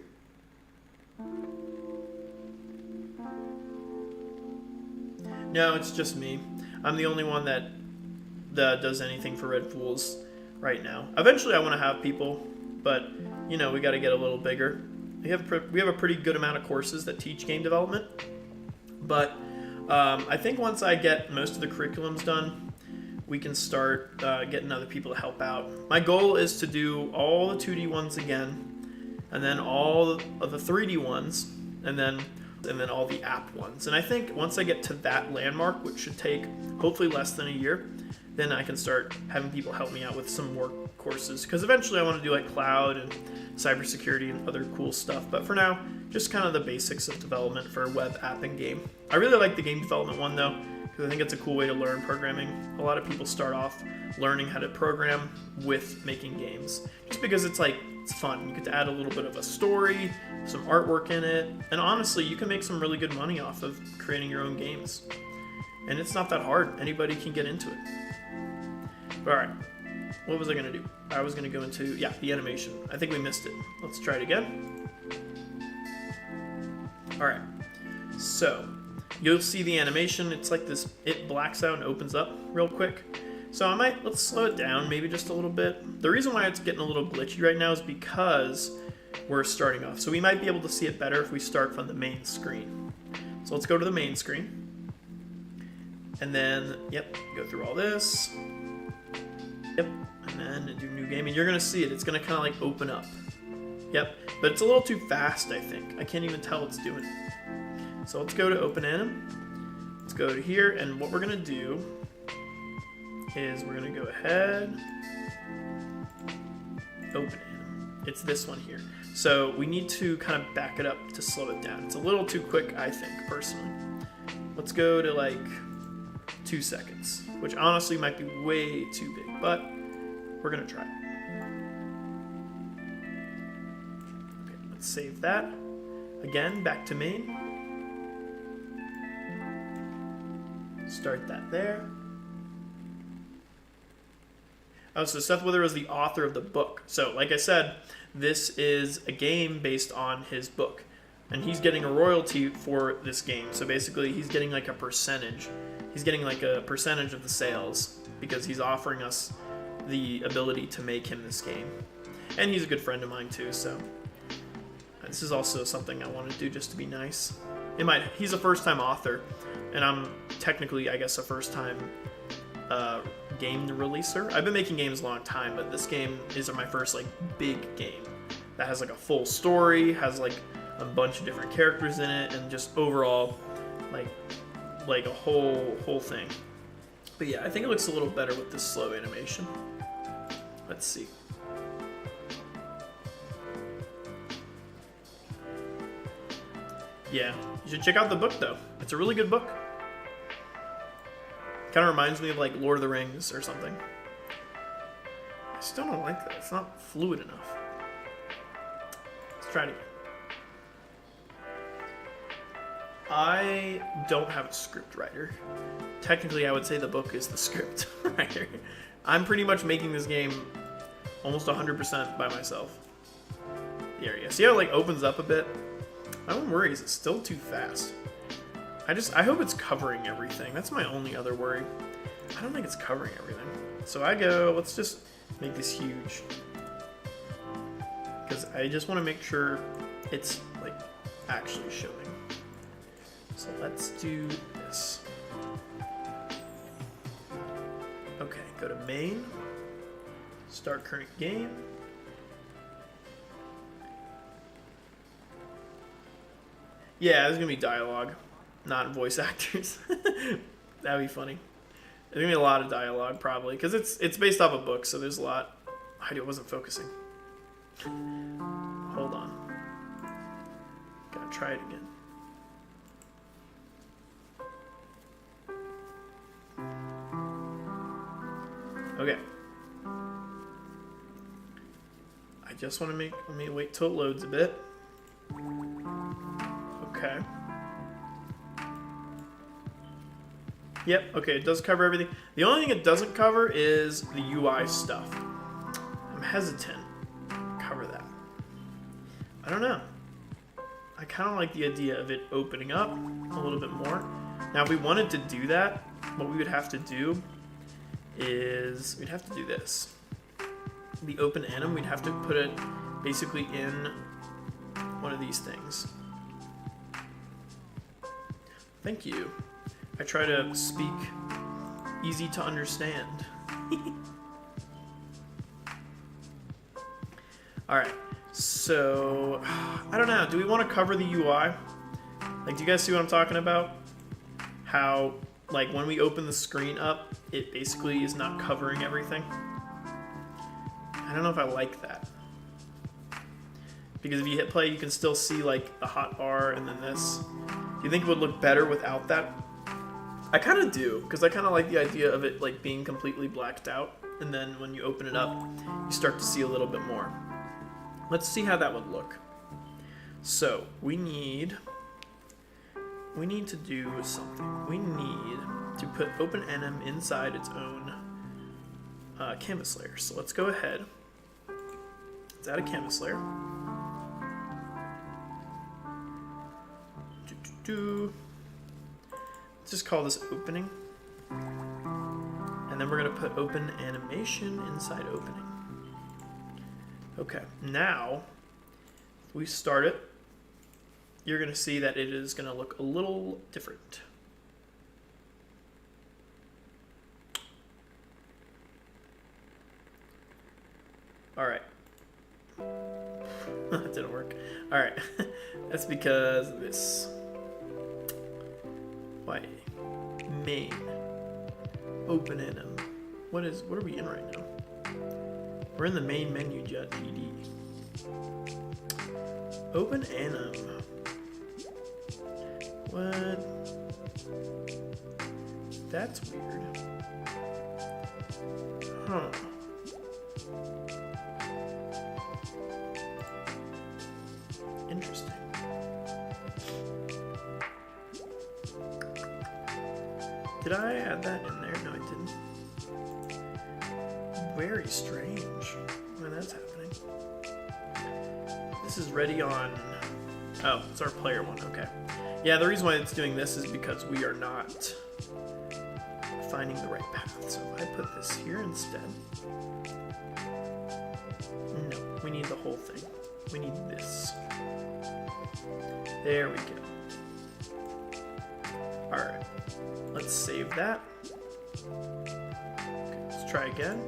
No, it's just me. I'm the only one that does anything for Red Fools right now. Eventually I want to have people, but, you know, we got to get a little bigger. We have a pretty good amount of courses that teach game development, but I think once I get most of the curriculums done, we can start getting other people to help out. My goal is to do all the 2D ones again, and then all of the 3D ones, and then all the app ones. And I think once I get to that landmark, which should take hopefully less than a year, then I can start having people help me out with some more courses. Because eventually I want to do like cloud and cybersecurity and other cool stuff. But for now, just kind of the basics of development for web, app, and game. I really like the game development one though, because I think it's a cool way to learn programming. A lot of people start off learning how to program with making games, just because it's fun. You get to add a little bit of a story, some artwork in it, and honestly, you can make some really good money off of creating your own games. And it's not that hard. Anybody can get into it. But alright, what was I going to do? I was going to go into, the animation. I think we missed it. Let's try it again. Alright, so you'll see the animation. It's like this, it blacks out and opens up real quick. So let's slow it down maybe just a little bit. The reason why it's getting a little glitchy right now is because we're starting off. So we might be able to see it better if we start from the main screen. So let's go to the main screen. And then, go through all this. And then do new game. And you're going to see it. It's going to kind of like open up. But it's a little too fast, I think. I can't even tell what's doing it. So let's go to open anim. Let's go to here. And what we're going to do is we're going to go ahead, open anim. It's this one here. So we need to kind of back it up to slow it down. It's a little too quick, I think, personally. Let's go to like 2 seconds, which honestly might be way too big, but we're going to try it. Okay, let's save that. Again, back to main. Start that there. Oh, so Seth Witherow is the author of the book. So, like I said, this is a game based on his book. And he's getting a royalty for this game. So basically, he's getting like a percentage. He's getting like a percentage of the sales because he's offering us the ability to make him this game. And he's a good friend of mine too, so this is also something I want to do just to be nice. He's a first-time author, and I'm technically, I guess, a first-time game releaser. I've been making games a long time, but this game is my first like big game that has like a full story, has like a bunch of different characters in it, and just overall like a whole thing. But yeah, I think it looks a little better with this slow animation. Let's see. Yeah, you should check out the book though. It's a really good book. Kind of reminds me of like Lord of the Rings or something. I still don't like that. It's not fluid enough. Let's try it again. I don't have a script writer. Technically, I would say the book is the script writer. I'm pretty much making this game almost 100% by myself. The area. See how it like opens up a bit? My one worry is it's still too fast. I hope it's covering everything. That's my only other worry. I don't think it's covering everything. So I go, let's just make this huge. Because I just want to make sure it's like actually showing. So let's do this. Okay, go to main. Start current game. Yeah, there's gonna be dialogue, not voice actors. That'd be funny. There's gonna be a lot of dialogue probably, because it's based off a book, so there's a lot. I wasn't focusing. Hold on. Gotta try it again. Okay. I just want to let me wait till it loads a bit. Okay. Yep, okay, it does cover everything. The only thing it doesn't cover is the UI stuff. I'm hesitant to cover that. I don't know. I kind of like the idea of it opening up a little bit more. Now, if we wanted to do that, what we would have to do is we'd have to do this. The open anim, we'd have to put it basically in one of these things. Thank you. I try to speak easy to understand. Alright, so I don't know. Do we want to cover the UI? Like, do you guys see what I'm talking about? How, like, when we open the screen up, it basically is not covering everything. I don't know if I like that. Because if you hit play, you can still see, like, the hotbar and then this. Do you think it would look better without that? I kind of do, because I kind of like the idea of it, like, being completely blacked out. And then when you open it up, you start to see a little bit more. Let's see how that would look. So, we need to do something. We need to put OpenNM inside its own canvas layer. So let's go ahead. Let's add a canvas layer. Let's just call this opening. And then we're going to put open animation inside opening. Okay, now if we start it, you're going to see that it is going to look a little different. All right. That didn't work. All right. That's because of this. Why? Main. Open anim. What are we in right now? We're in the main menu, GD. Open anim. What? That's weird. Huh. Interesting. Did I add that in there? No, I didn't. Very strange when that's happening. This is ready on... Oh, it's our player one, okay. Yeah, the reason why it's doing this is because we are not finding the right path. So if I put this here instead... No, we need the whole thing. We need this. There we go. Alright, let's save that. Okay, let's try again.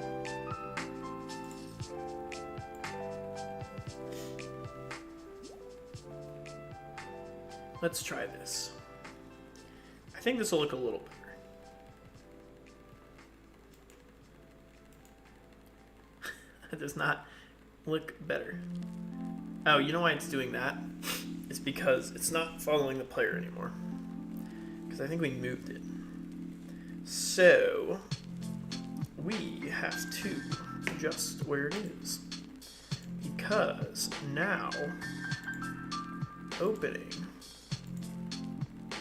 Let's try this. I think this will look a little better. It does not look better. Oh, you know why it's doing that? It's because it's not following the player anymore. Because I think we moved it. So, we have to adjust where it is. Because now opening.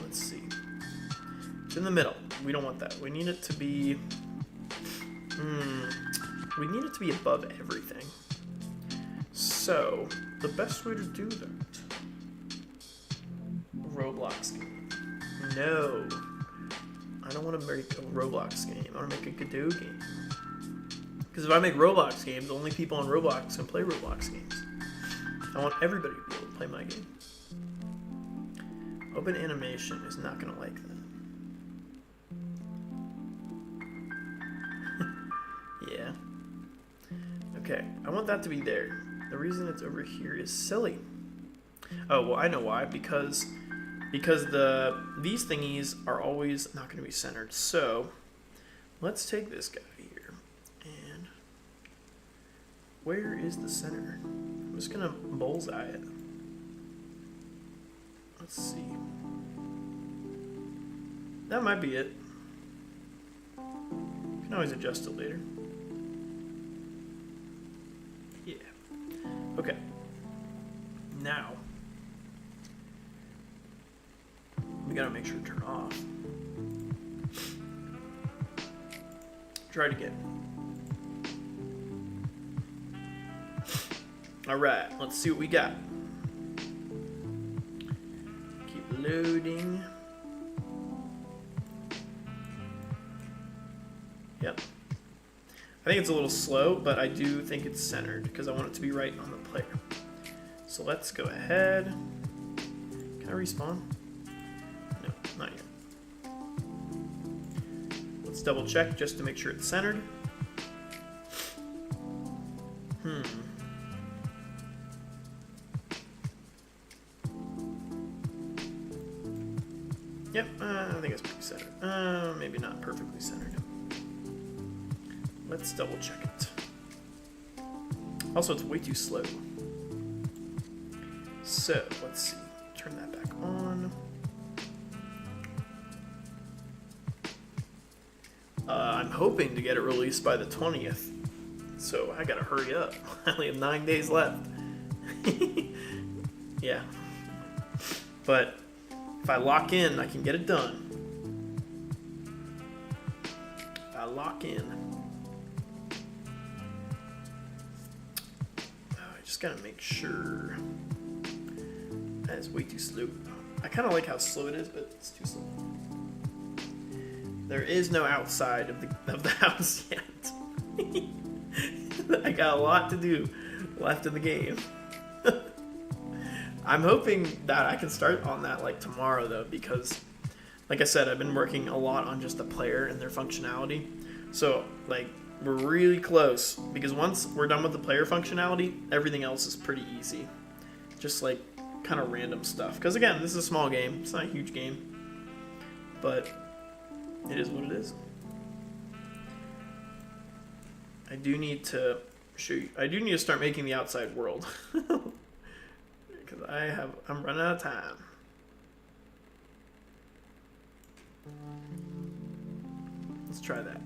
Let's see. It's in the middle. We don't want that. We need it to be... we need it to be above everything. So, the best way to do that... Roblox game. No. I don't want to make a Roblox game. I want to make a Godot game. Because if I make Roblox games, only people on Roblox can play Roblox games. I want everybody to be able to play my game. Open animation is not going to like that. Yeah. Okay, I want that to be there. The reason it's over here is silly. Oh, well, I know why. Because these thingies are always not going to be centered. So, let's take this guy here. And where is the center? I'm just going to bullseye it. Let's see. That might be it. You can always adjust it later. Yeah. Okay. Now, we gotta make sure to turn off. Try it again. Alright, let's see what we got. Keep loading. Yep. I think it's a little slow, but I do think it's centered because I want it to be right on the player. So let's go ahead. Can I respawn? No, not yet. Let's double check just to make sure it's centered. Yep, I think it's pretty centered. Maybe not perfectly centered. Let's double check it. Also, it's way too slow. So, let's see. Turn that back on. I'm hoping to get it released by the 20th. So, I gotta hurry up. I only have 9 days left. Yeah. But, if I lock in, I can get it done. If I lock in. I just gotta make sure. That is way too slow. I kind of like how slow it is, but it's too slow. There is no outside of the house yet. I got a lot to do left in the game. I'm hoping that I can start on that like tomorrow though, because like I said, I've been working a lot on just the player and their functionality. So like we're really close, because once we're done with the player functionality, everything else is pretty easy. Just like kind of random stuff. Because again, this is a small game. It's not a huge game. But it is what it is. I do need to show you. I do need to start making the outside world. Because I'm running out of time. Let's try that.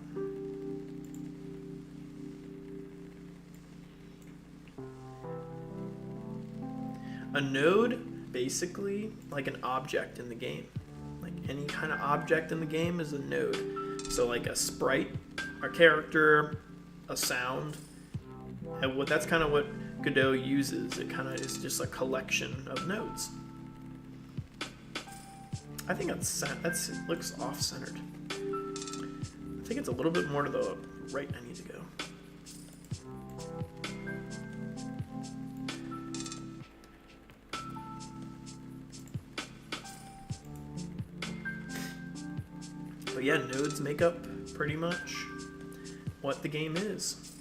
A node, basically, like an object in the game. Like any kind of object in the game is a node. So like a sprite, a character, a sound. And that's kind of what Godot uses. It kind of is just a collection of nodes. I think that looks off-centered. I think it's a little bit more to the right I need to go. But yeah, nodes make up pretty much what the game is.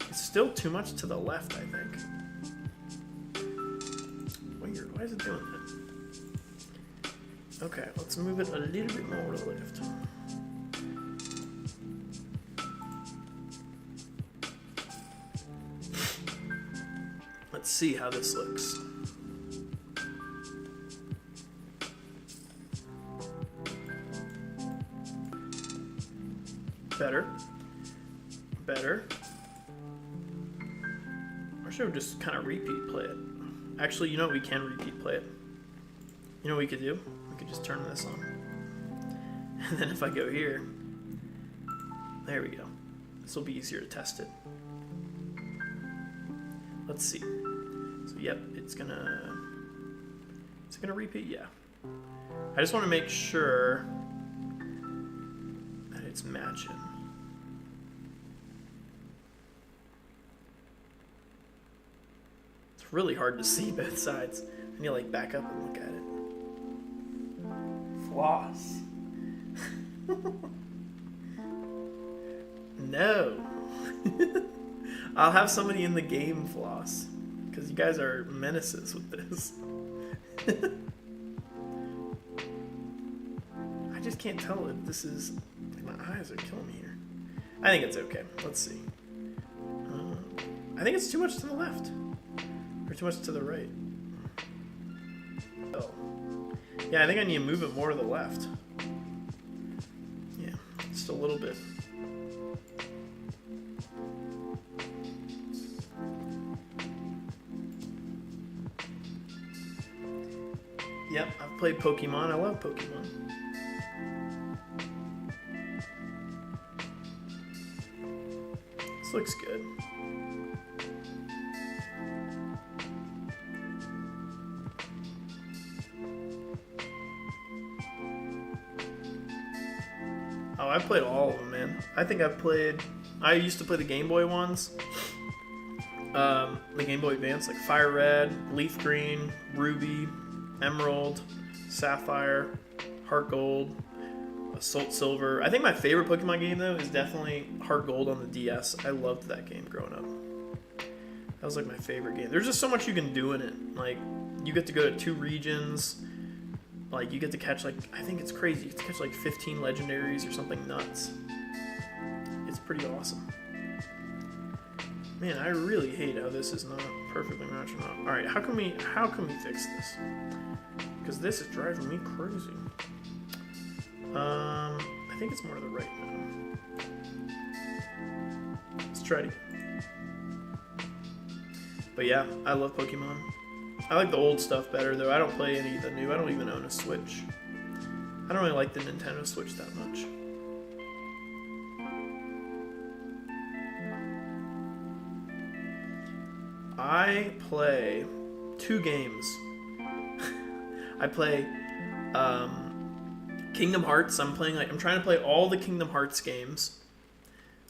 It's still too much to the left, I think. Weird, why is it doing that? Okay, let's move it a little bit more to the left. Let's see how this looks. Better. better. Or should we just kind of repeat play it? Actually, you know what? We can repeat play it. You know what we could do? We could just turn this on. And then if I go here, there we go. This will be easier to test it. Let's see. So yep, it's gonna repeat, yeah. I just want to make sure that it's matching. It's really hard to see both sides. I need to like back up and look at it. Floss. No. I'll have somebody in the game floss, because you guys are menaces with this. I just can't tell if this is... My eyes are killing me here. I think it's okay. Let's see. I think it's too much to the left. Or too much to the right. Oh. Yeah, I think I need to move it more to the left. Yeah, just a little bit. Yep, I've played Pokemon. I love Pokemon. This looks good. Oh, I played all of them, man. I used to play the Game Boy ones. The Game Boy Advance, like Fire Red, Leaf Green, Ruby, Emerald, Sapphire, Heart Gold, Assault Silver. I think my favorite Pokemon game, though, is definitely Heart Gold on the DS. I loved that game growing up. That was like my favorite game. There's just so much you can do in it. Like, you get to go to 2 regions. Like, you get to catch, like, I think it's crazy. You get to catch, like, 15 legendaries or something nuts. It's pretty awesome. Man, I really hate how this is not perfectly matching up. Alright, how can we fix this? Because this is driving me crazy. I think it's more to the right now. Let's try it again. But yeah, I love Pokemon. I like the old stuff better, though. I don't play any of the new. I don't even own a Switch. I don't really like the Nintendo Switch that much. I play 2 games. I play Kingdom Hearts. I'm trying to play all the Kingdom Hearts games.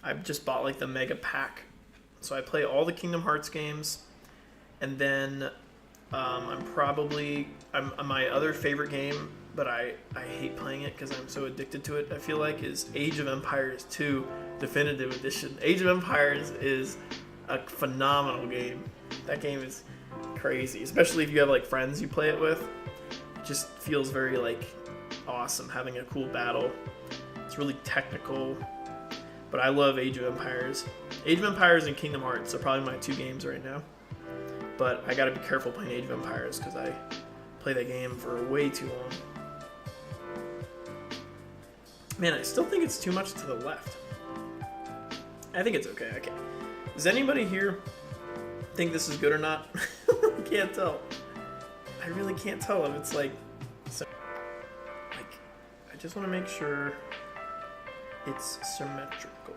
I've just bought like the mega pack. So I play all the Kingdom Hearts games, and then my other favorite game, but I hate playing it because I'm so addicted to it, I feel like, is Age of Empires 2 Definitive Edition. Age of Empires is a phenomenal game. That game is crazy, especially if you have like friends you play it with. It just feels very like awesome having a cool battle. It's really technical, but I love Age of Empires. Age of Empires and Kingdom Hearts are probably my 2 games right now. But I gotta be careful playing Age of Empires because I play that game for way too long. Man, I still think it's too much to the left. I think it's okay. Okay. Does anybody here think this is good or not? I can't tell. I really can't tell if it's like... I just want to make sure it's symmetrical.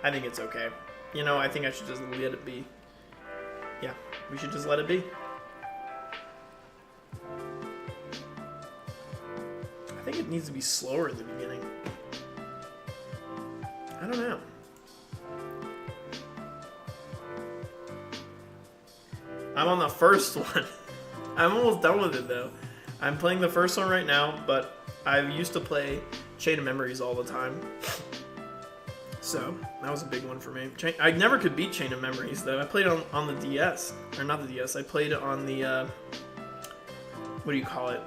I think it's okay. You know, I think I should just let it be. Yeah, we should just let it be. I think it needs to be slower in the beginning. I don't know. I'm on the first one. I'm almost done with it though. I'm playing the first one right now, but I used to play Chain of Memories all the time. So, that was a big one for me. I never could beat Chain of Memories, though. I played it on the DS. Or not the DS. I played it on the, what do you call it?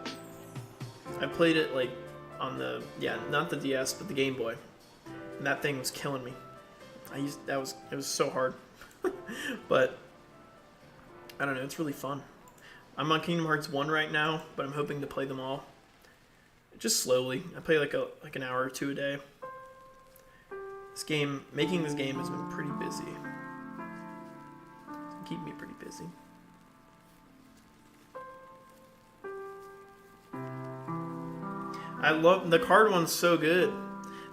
I played it, like, on the, yeah, not the DS, but the Game Boy. And that thing was killing me. It was so hard. But, I don't know, it's really fun. I'm on Kingdom Hearts 1 right now, but I'm hoping to play them all. Just slowly. I play like an hour or 2 a day. Making this game has been pretty busy. Keep me pretty busy. I love the card one's so good.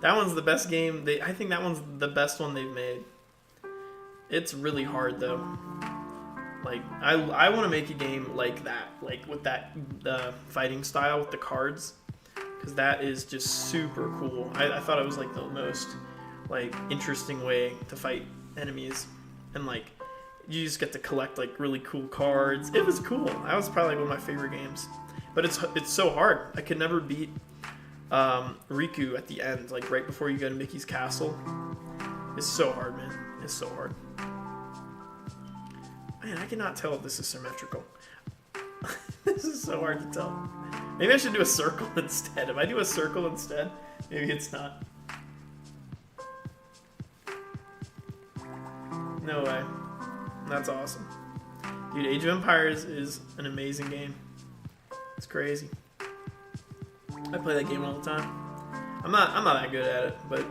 That one's the best game. I think that one's the best one they've made. It's really hard though. Like I want to make a game like that, like with the fighting style with the cards, because that is just super cool. I thought it was like the most like interesting way to fight enemies, and like you just get to collect like really cool cards. It was cool. That was probably one of my favorite games. But it's so hard. I could never beat Riku at the end, like right before you go to Mickey's castle. It's so hard, man. It's so hard. Man, I cannot tell if this is symmetrical. This is so hard to tell. Maybe I should do a circle instead. If I do a circle instead, maybe it's not. No way. That's awesome. Dude, Age of Empires is an amazing game. It's crazy. I play that game all the time. I'm not that good at it, but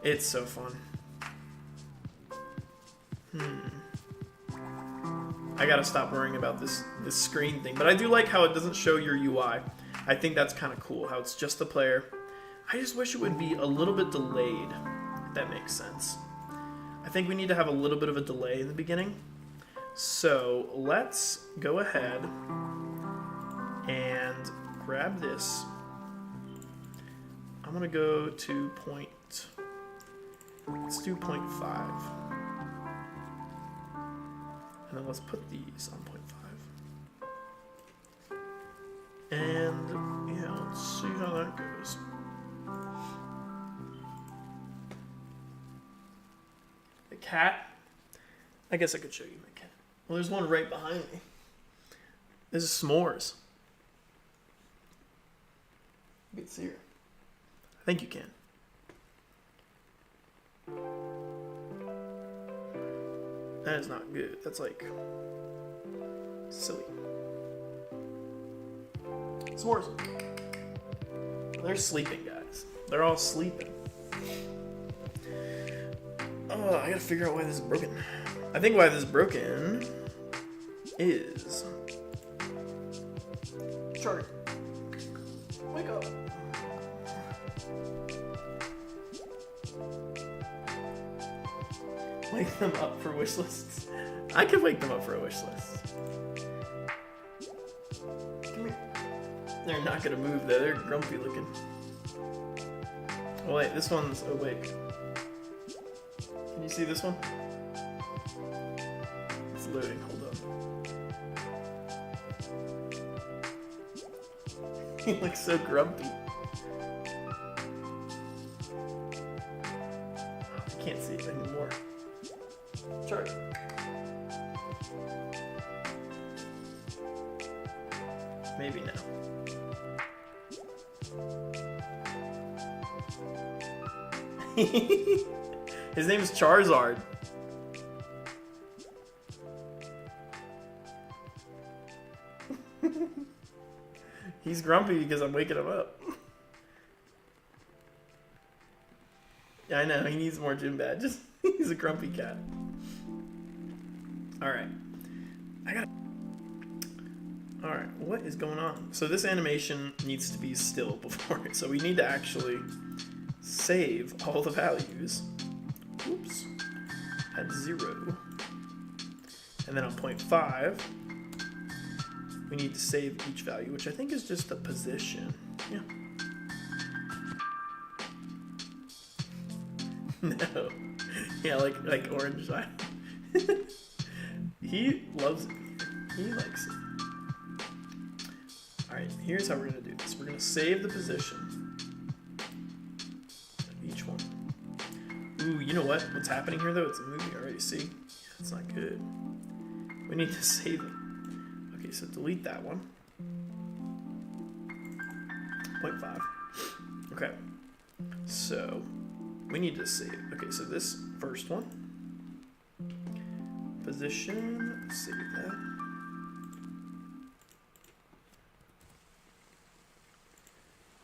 it's so fun. I gotta stop worrying about this screen thing, but I do like how it doesn't show your UI. I think that's kind of cool, how it's just the player. I just wish it would be a little bit delayed, if that makes sense. I think we need to have a little bit of a delay in the beginning. So let's go ahead and grab this. I'm gonna go to let's do 0.5. And then let's put these on 0.5. And yeah, let's see how that goes. The cat. I guess I could show you my cat. Well, there's one right behind me. This is S'mores. You can see her. I think you can. That is not good. That's like silly. S'mores. They're sleeping, guys. They're all sleeping. Oh, I gotta figure out why this is broken. I think why this is broken is Charlie. Wake up. Wake them up for wish lists. I could wake them up for a wish list. Come here. They're not gonna move though. They're grumpy looking. Oh wait, this one's awake. Can you see this one? It's loading. Hold on. He looks so grumpy. I can't see it anymore. Chart. Maybe now. His name is Charizard. He's grumpy because I'm waking him up. Yeah, I know. He needs more gym badges. He's a grumpy cat. Alright. Alright, what is going on? So this animation needs to be still before it. So we need to actually save all the values. Oops. At 0. And then on 0.5, we need to save each value, which I think is just the position. Yeah. No. Yeah, like orange eye. He loves it. He likes it. Alright, here's how we're going to do this. We're going to save the position of each one. Ooh, you know what? What's happening here, though? It's a movie already. See? That's not good. We need to save it. Okay, so delete that one. 0.5. Okay. So, we need to save. Okay, so this first one. Position. Save that.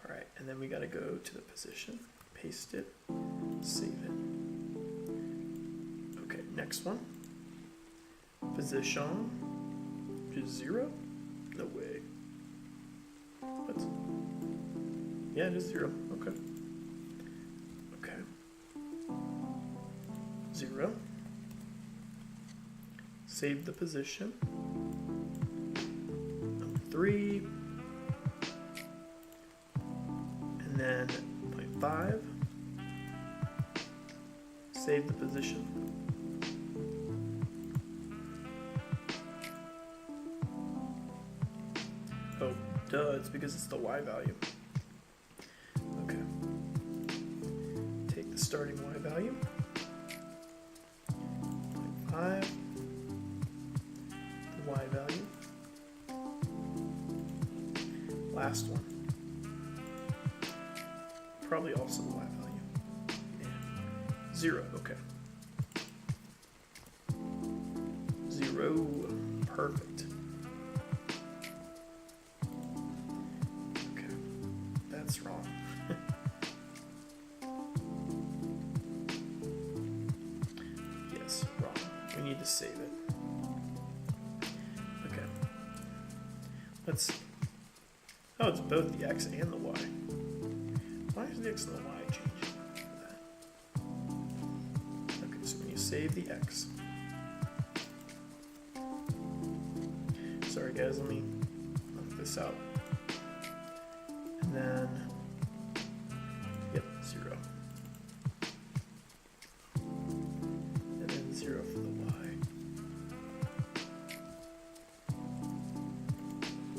Alright, and then we gotta go to the position. Paste it. Save it. next one. Position, which is 0? No way. What? Yeah, it is 0. Okay. Okay. 0. Save the position. 3. And then 0.5. Save the position. Oh, duh, it's because it's the Y value. Okay. Take the starting Y value. 0.5. The Y value. Last one. Probably also the Y value. And 0, okay. 0, perfect. Okay, that's wrong. Yes, wrong. We need to save it. Okay. Let's see. Oh, it's both the X and the Y. Why is the X and the Y changing? Okay, so when you save the X. Sorry guys, let me knock this out. And then, yep, 0. And then 0 for the Y.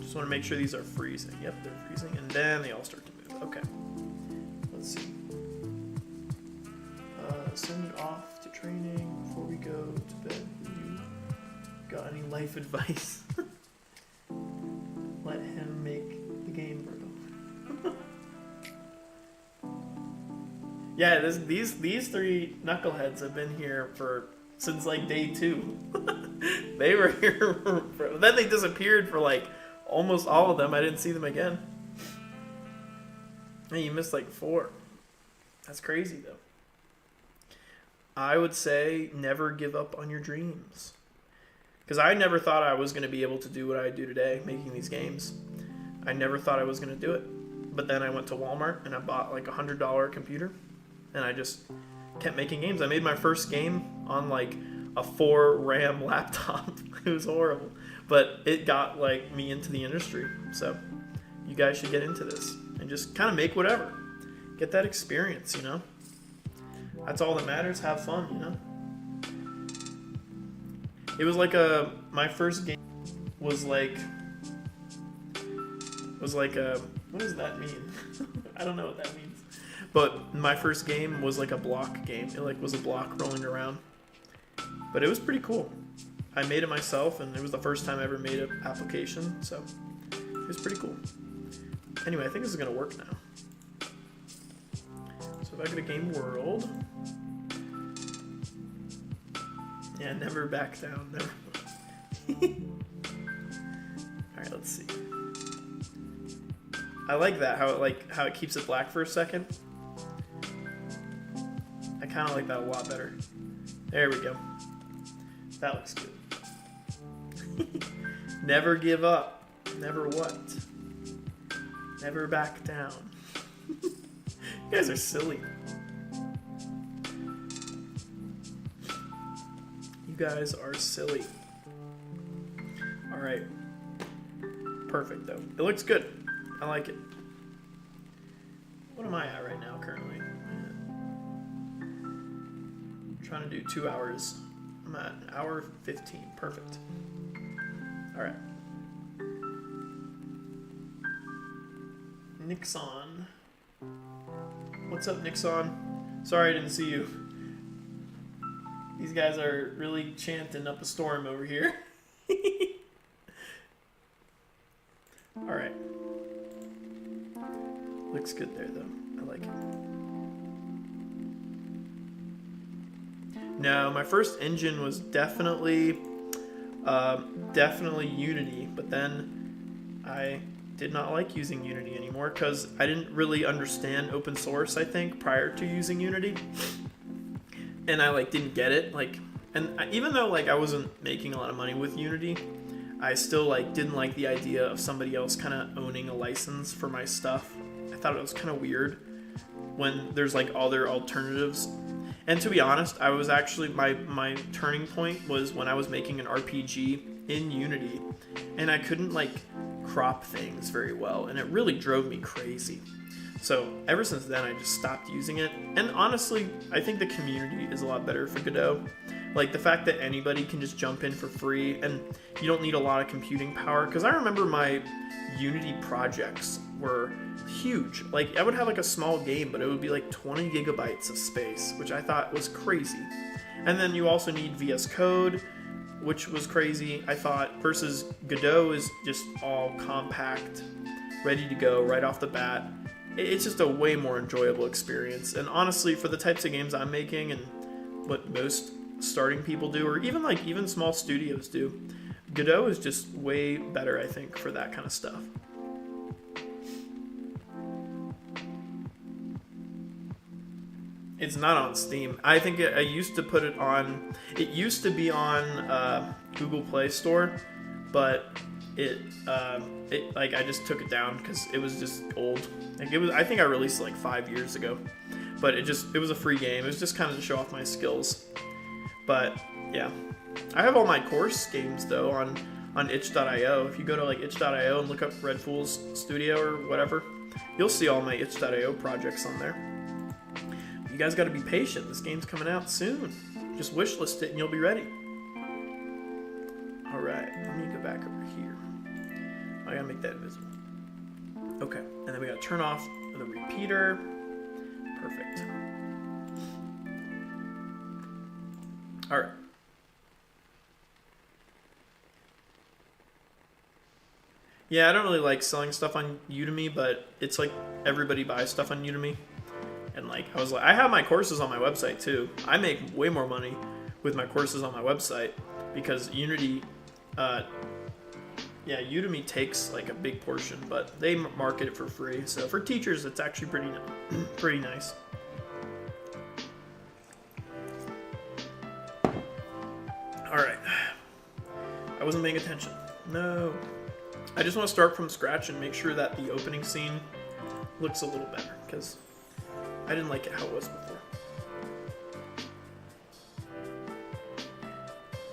Just want to make sure these are freezing. Yep, they're freezing, and then they all start to move. Okay. Let's see. Send it off to training before we go to bed. You got any life advice? Let him make the game brutal. Yeah, these 3 knuckleheads have been here since like day 2. They were here then they disappeared for like almost all of them. I didn't see them again. Hey, you missed like 4. That's crazy though. I would say never give up on your dreams. Because I never thought I was going to be able to do what I do today, making these games. I never thought I was going to do it. But then I went to Walmart and I bought like a $100 computer. And I just kept making games. I made my first game on like a 4 RAM laptop. It was horrible. But it got like me into the industry. So you guys should get into this. And just kind of make whatever. Get that experience, you know? That's all that matters. Have fun, you know? It was like my first game was like what does that mean? I don't know what that means. But my first game was like a block game. It like was a block rolling around. But it was pretty cool. I made it myself, and it was the first time I ever made an application, so it was pretty cool. Anyway, I think this is gonna work now. So if I go to Game World, yeah, never back down, never. All right, let's see. I like that how it keeps it black for a second. I kind of like that a lot better. There we go. That looks good. Never give up. Never what? Never back down. You guys are silly. You guys are silly. Alright. Perfect, though. It looks good. I like it. What am I at right now, currently? I'm trying to do 2 hours. I'm at an hour 15. Perfect. Alright. Nixon. What's up, Nixon? Sorry I didn't see you. These guys are really chanting up a storm over here. Alright. Looks good there, though. I like it. No, my first engine was definitely Unity, but then I did not like using Unity anymore because I didn't really understand open source, I think, prior to using Unity. And I didn't get it. And even though like I wasn't making a lot of money with Unity, I still like didn't like the idea of somebody else kind of owning a license for my stuff. I thought it was kind of weird when there's like other alternatives. And to be honest, I was actually my turning point was when I was making an RPG in Unity, and I couldn't like crop things very well, and it really drove me crazy. So ever since then, I just stopped using it. And honestly, I think the community is a lot better for Godot. Like the fact that anybody can just jump in for free, and you don't need a lot of computing power. Because I remember my Unity projects were huge. Like I would have like a small game, but it would be like 20 gigabytes of space, which I thought was crazy. And then you also need VS Code, which was crazy, I thought, versus Godot is just all compact, ready to go right off the bat. It's just a way more enjoyable experience. And honestly, for the types of games I'm making and what most starting people do, or even small studios do, Godot is just way better, I think, for that kind of stuff. It's not on Steam. I think I used to put it on. It used to be on Google Play Store, but it like I just took it down because it was just old. Like it was. I think I released it like 5 years ago, but it was a free game. It was just kind of to show off my skills. But yeah, I have all my course games though on itch.io. If you go to like itch.io and look up Red Fool's Studio or whatever, you'll see all my itch.io projects on there. You guys got to be patient. This game's coming out soon. Just wishlist it and you'll be ready. All right, let me go back over here. I gotta make that invisible. Okay, and then we gotta turn off the repeater. Perfect. All right. Yeah, I don't really like selling stuff on Udemy, but it's like everybody buys stuff on Udemy. And like I have my courses on my website too. I make way more money with my courses on my website because Unity, Udemy takes like a big portion, but they market it for free. So for teachers, it's actually pretty nice. All right, I wasn't paying attention. No, I just want to start from scratch and make sure that the opening scene looks a little better because I didn't like it how it was before.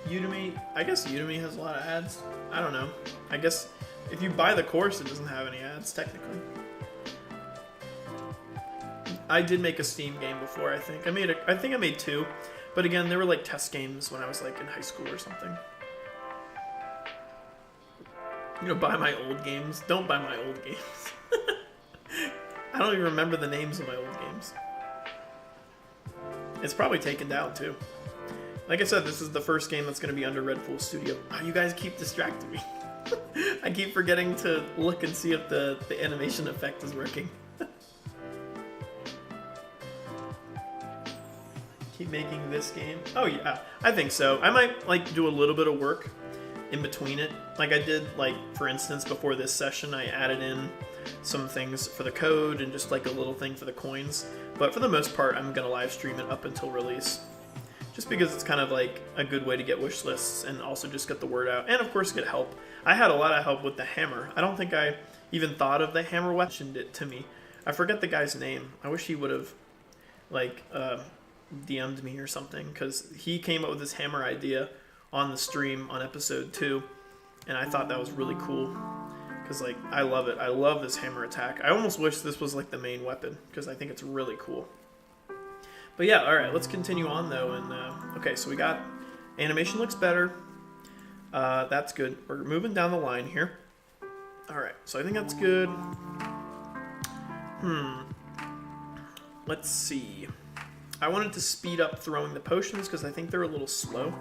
Udemy, I guess Udemy has a lot of ads. I don't know. I guess if you buy the course, it doesn't have any ads, technically. I did make a Steam game before, I think. I think I made 2. But again, they were like test games when I was like in high school or something. You know, buy my old games. Don't buy my old games. I don't even remember the names of my old games. It's probably taken down too. Like I said, this is the first game that's going to be under Red Fool Studio. Oh, you guys keep distracting me. I keep forgetting to look and see if the animation effect is working. Keep making this game. Oh yeah, I think so. I might like do a little bit of work in between it. Like I did, like for instance, before this session, I added in some things for the code and just like a little thing for the coins. But for the most part, I'm gonna live stream it up until release. Just because it's kind of like a good way to get wish lists and also just get the word out. And of course get help. I had a lot of help with the hammer. I don't think I even thought of the hammer mentioned it to me. I forget the guy's name. I wish he would have like DM'd me or something, because he came up with this hammer idea on the stream on episode 2, and I thought that was really cool because like I love it. I love this hammer attack. I almost wish this was like the main weapon because I think it's really cool. But yeah, all right, let's continue on though. And okay, so we got animation looks better. That's good. We're moving down the line here. All right, so I think that's good. Let's see. I wanted to speed up throwing the potions because I think they're a little slow.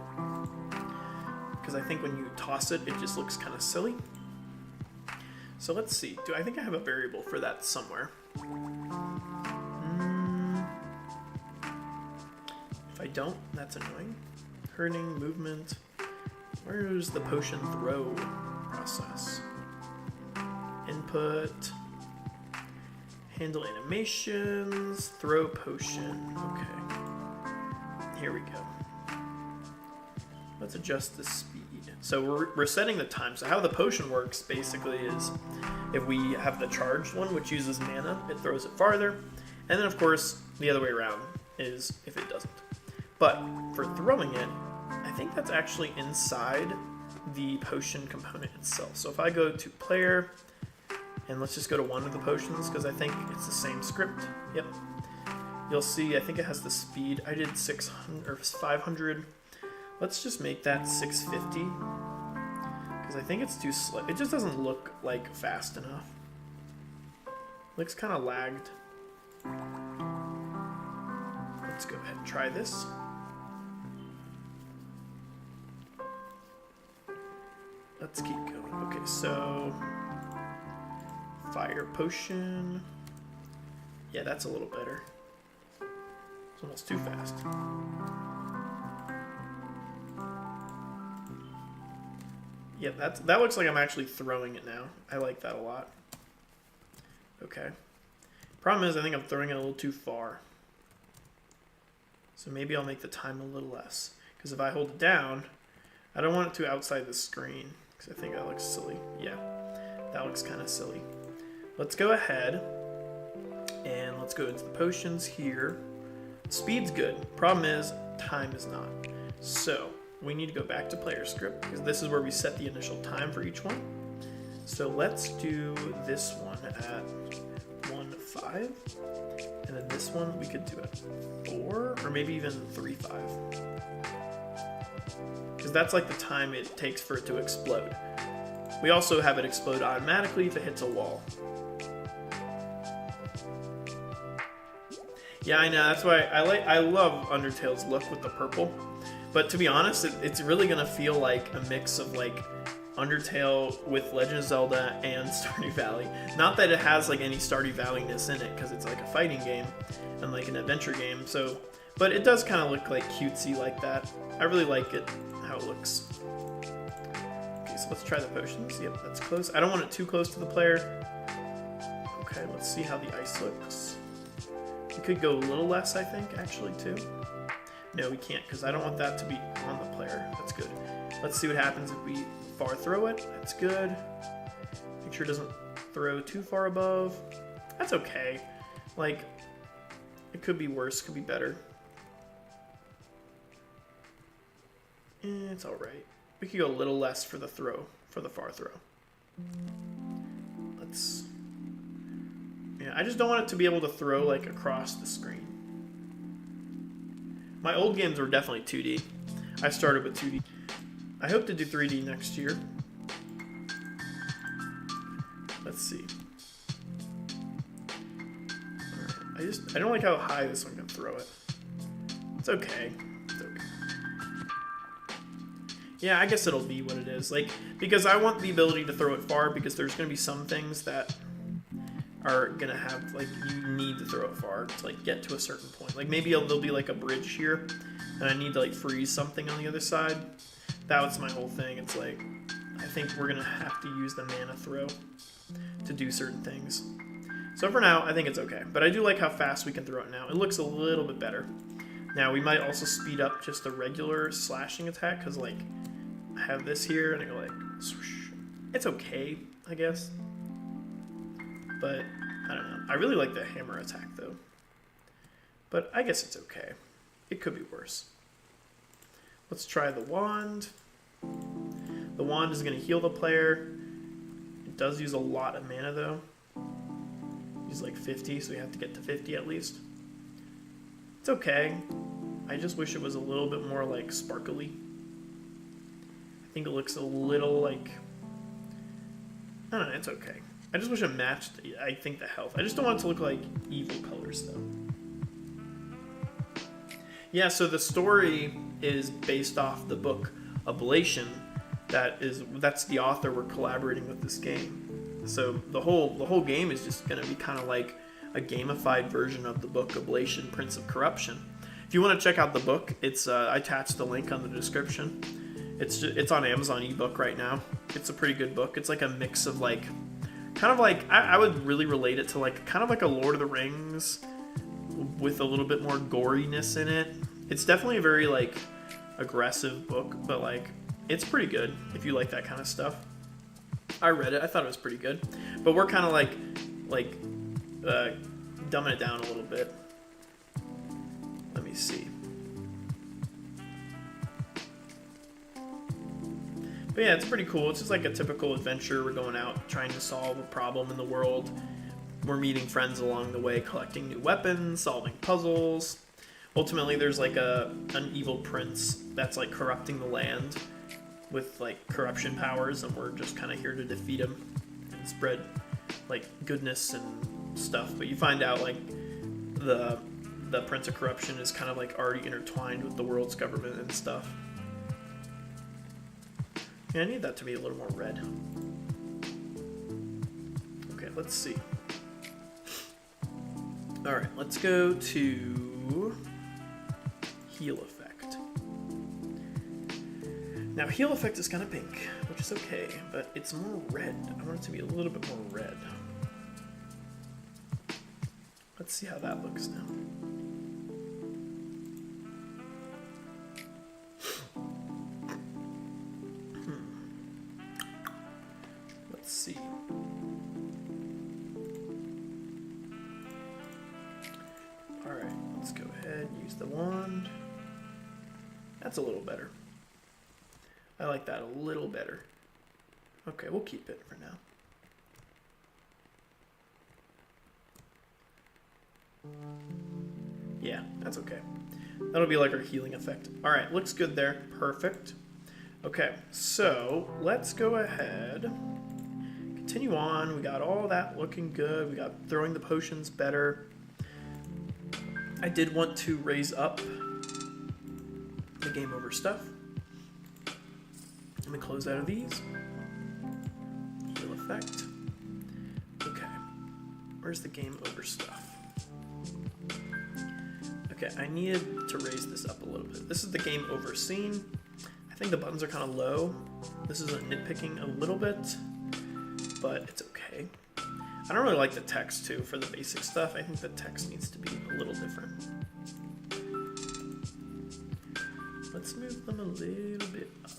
Because I think when you toss it, it just looks kind of silly. So let's see. I think I have a variable for that somewhere. If I don't, that's annoying. Hurting, movement. Where's the potion throw process? Input. Handle animations. Throw potion. Okay. Here we go. let's adjust the speed. So we're setting the time. So how the potion works basically is if we have the charged one, which uses mana, it throws it farther. And then of course, the other way around is if it doesn't. But for throwing it, I think that's actually inside the potion component itself. So if I go to player, and let's just go to one of the potions, because I think it's the same script. Yep. You'll see, I think it has the speed. I did 600 or 500. Let's just make that 650, because I think it's too slow. It just doesn't look like fast enough. Looks kind of lagged. Let's go ahead and try this. Let's keep going. Okay, so fire potion. Yeah, that's a little better. It's almost too fast. Yeah, that looks like I'm actually throwing it now. I like that a lot. Okay. Problem is, I think I'm throwing it a little too far. So maybe I'll make the time a little less. Because if I hold it down, I don't want it to outside the screen. Because I think that looks silly. Yeah, that looks kind of silly. Let's go ahead and let's go into the potions here. Speed's good. Problem is, time is not. So we need to go back to player script, because this is where we set the initial time for each one. So let's do this one at 1.5, and then this one we could do at 4, or maybe even 3.5, because that's like the time it takes for it to explode. We also have it explode automatically if it hits a wall. Yeah, I know, that's why I love Undertale's look with the purple. But to be honest, it's really gonna feel like a mix of like Undertale with Legend of Zelda and Stardew Valley. Not that it has like any Stardew Valley-ness in it, because it's like a fighting game and like an adventure game. So, but it does kind of look like cutesy like that. I really like it, how it looks. Okay, so let's try the potions. Yep, that's close. I don't want it too close to the player. Okay, let's see how the ice looks. We could go a little less, I think, actually, too. No, we can't, because I don't want that to be on the player. That's good. Let's see what happens if we far throw it. That's good. Make sure it doesn't throw too far above. That's okay. Like, it could be worse, could be better. It's alright. We could go a little less for the throw, for the far throw. Let's... Yeah, I just don't want it to be able to throw, like, across the screen. My old games were definitely 2D. I started with 2D. I hope to do 3D next year. Let's see. Alright, I don't like how high this one can throw it. It's okay. It's okay. Yeah, I guess it'll be what it is. Like, because I want the ability to throw it far, because there's going to be some things that are going to have, like, you need to throw it far to, like, get to a certain point. Like, maybe there'll be, like, a bridge here, and I need to, like, freeze something on the other side. That was my whole thing. It's like, I think we're going to have to use the mana throw to do certain things. So for now, I think it's okay. But I do like how fast we can throw it now. It looks a little bit better. Now, we might also speed up just the regular slashing attack, because, like, I have this here, and I go, like, swoosh. It's okay, I guess. But, I don't know. I really like the hammer attack, though. But I guess it's okay. It could be worse. Let's try the wand. The wand is going to heal the player. It does use a lot of mana, though. Use like 50, so we have to get to 50 at least. It's okay. I just wish it was a little bit more, like, sparkly. I think it looks a little, like... I don't know, it's okay. I just wish it matched, I think, the health. I just don't want it to look like evil colors, though. Yeah, so the story is based off the book Oblation. That's the author we're collaborating with this game. So the whole game is just going to be kind of like a gamified version of the book Oblation, Prince of Corruption. If you want to check out the book, it's I attached the link on the description. It's on Amazon ebook right now. It's a pretty good book. It's like a mix of like, kind of like, I would really relate it to like, kind of like a Lord of the Rings with a little bit more goriness in it. It's definitely a very like aggressive book, but like it's pretty good if you like that kind of stuff. I read it. I thought it was pretty good, but we're kind of like dumbing it down a little bit. Let me see. But yeah, it's pretty cool. It's just like a typical adventure. We're going out trying to solve a problem in the world. We're meeting friends along the way, collecting new weapons, solving puzzles. Ultimately, there's like an evil prince that's like corrupting the land with like corruption powers, and we're just kind of here to defeat him and spread like goodness and stuff. But you find out like the Prince of Corruption is kind of like already intertwined with the world's government and stuff. Yeah, I need that to be a little more red. Okay, let's see. Alright, let's go to heal effect. Now, heal effect is kind of pink, which is okay, but it's more red. I want it to be a little bit more red. Let's see how that looks now. Let's see. Alright, let's go ahead and use the wand. That's a little better. I like that a little better. Okay, we'll keep it for now. Yeah, that's okay. That'll be like our healing effect. Alright, looks good there. Perfect. Okay, so let's go ahead. Continue on. We got all that looking good. We got throwing the potions better. I did want to raise up the game over stuff. Let me close out of these. Heal effect. Okay. Where's the game over stuff? Okay, I needed to raise this up a little bit. This is the game over scene. I think the buttons are kind of low. This is nitpicking a little bit, but it's okay. I don't really like the text too for the basic stuff. I think the text needs to be a little different. Let's move them a little bit up.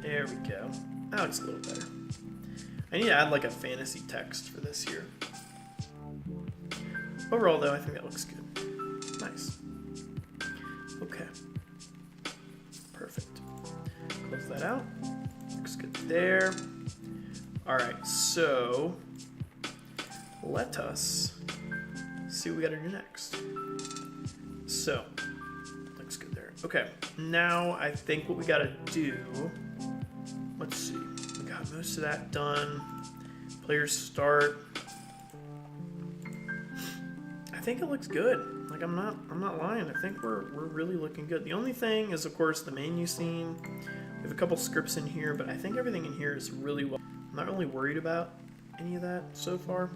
There we go. That looks a little better. I need to add like a fantasy text for this here. Overall though, I think that looks good. Nice. Okay. Perfect. Close that out. Looks good there. Alright, so let us see what we gotta do next. So, looks good there. Okay, now I think what we gotta do, let's see, we got most of that done. Players start. I think it looks good. Like I'm not lying. I think we're really looking good. The only thing is of course the menu scene. We have a couple scripts in here, but I think everything in here is really well. I'm not really worried about any of that so far.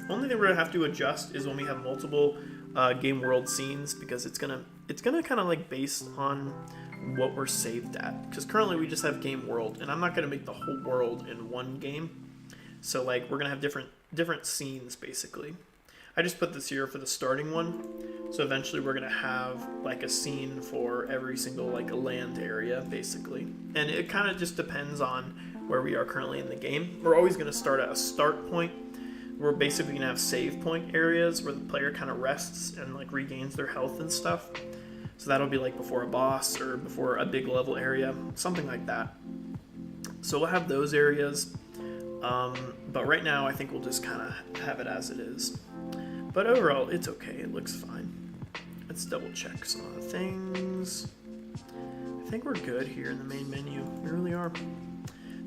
Only thing we're gonna have to adjust is when we have multiple game world scenes, because it's gonna kind of like based on what we're saved at. Because currently we just have game world, and I'm not gonna make the whole world in one game. So like we're gonna have different scenes basically. I just put this here for the starting one. So eventually we're gonna have like a scene for every single like land area basically. And it kind of just depends on where we are currently in the game. We're always gonna start at a start point. We're basically gonna have save point areas where the player kind of rests and like regains their health and stuff. So that'll be like before a boss or before a big level area, something like that. So we'll have those areas. But right now I think we'll just kind of have it as it is. But overall, it's okay. It looks fine. Let's double check some of the things. I think we're good here in the main menu. We really are.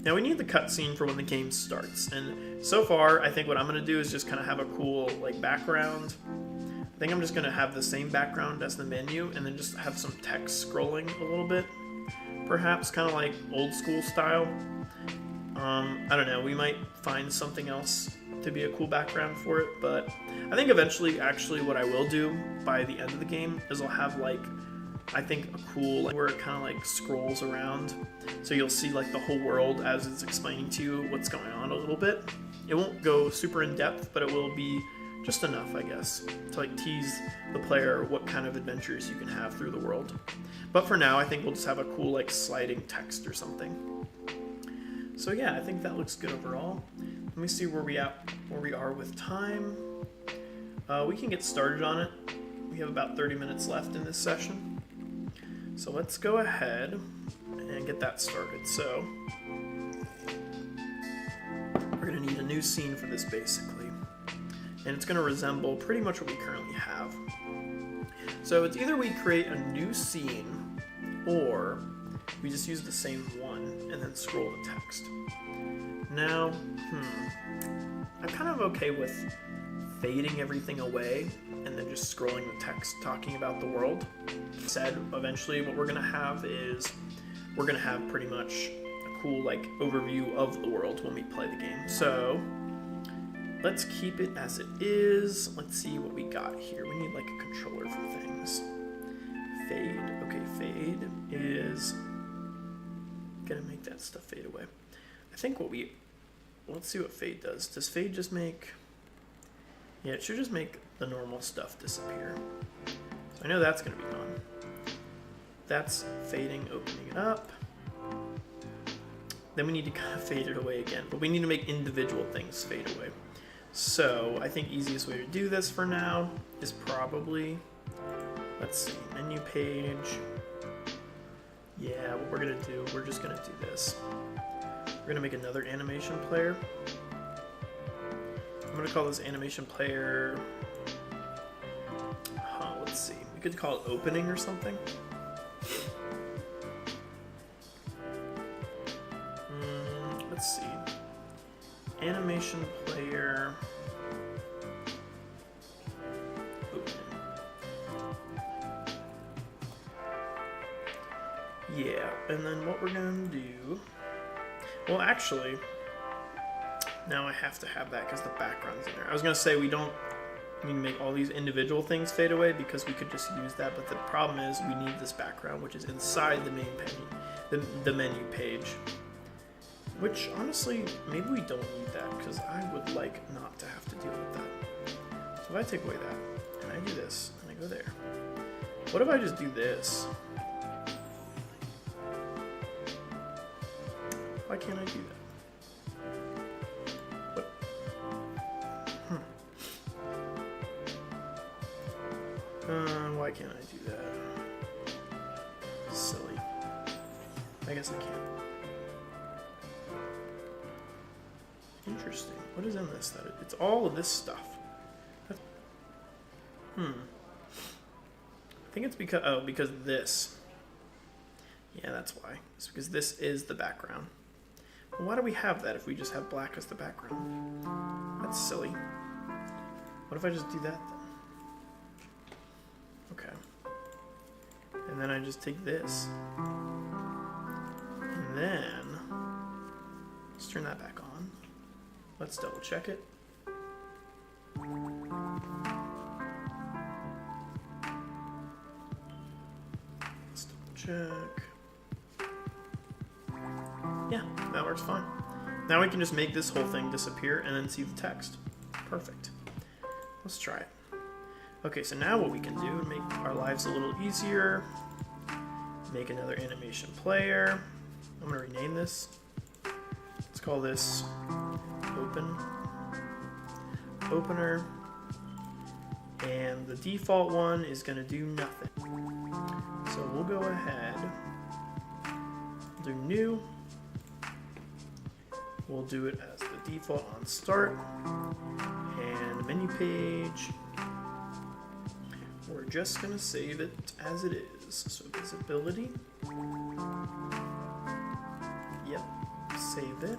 Now we need the cutscene for when the game starts. And so far, I think what I'm going to do is just kind of have a cool like background. I think I'm just going to have the same background as the menu and then just have some text scrolling a little bit. Perhaps kind of like old school style. I don't know. We might find something else to be a cool background for it, but I think eventually actually what I will do by the end of the game is I'll have like I think a cool like, where it kind of like scrolls around, so you'll see like the whole world as it's explaining to you what's going on a little bit. It won't go super in depth, but it will be Just enough, I guess, to like tease the player what kind of adventures you can have through the world. But for now, I think we'll just have a cool like sliding text or something. So yeah, I think that looks good overall. Let me see where we are with time. We can get started on it. We have about 30 minutes left in this session. So let's go ahead and get that started. So we're gonna need a new scene for this basically. And it's gonna resemble pretty much what we currently have. So it's either we create a new scene or we just use the same one and then scroll the text. Now, I'm kind of okay with fading everything away and then just scrolling the text talking about the world. Said eventually what we're gonna have is we're gonna have pretty much a cool like overview of the world when we play the game. So let's keep it as it is. Let's see what we got here. We need like a controller for things. Fade. Okay, fade is gonna make that stuff fade away. I think let's see what fade does. Does fade just make, yeah, it should just make the normal stuff disappear. So I know that's gonna be gone. That's fading, opening it up. Then we need to kind of fade it away again, but we need to make individual things fade away. So I think easiest way to do this for now is probably, let's see, menu page. Yeah, what we're gonna do, we're just gonna do this. We're gonna make another animation player. I'm gonna call this animation player, let's see, we could call it opening or something. Let's see. Animation player opening. Yeah, and then what we're gonna do, well actually, now I have to have that because the background's in there. I was gonna say we don't need to make all these individual things fade away because we could just use that, but the problem is we need this background which is inside the main menu, the menu page. Which, honestly, maybe we don't need that, because I would like not to have to deal with that. So if I take away that, and I do this, and I go there. What if I just do this? Why can't I do that? What? Why can't I do that? Silly. I guess I can't. Interesting. What is in this? It's all of this stuff. I think it's because this. Yeah, that's why. It's because this is the background. Well, why do we have that if we just have black as the background? That's silly. What if I just do that then? Okay. And then I just take this. And then let's turn that back on. Let's double check it. Let's double check. Yeah, that works fine. Now we can just make this whole thing disappear and then see the text. Perfect. Let's try it. Okay, so now what we can do, make our lives a little easier. Make another animation player. I'm gonna rename this. Let's call this opener, and the default one is going to do nothing. So we'll go ahead, do new, we'll do it as the default on start, and menu page, we're just going to save it as it is. So visibility, yep, save it.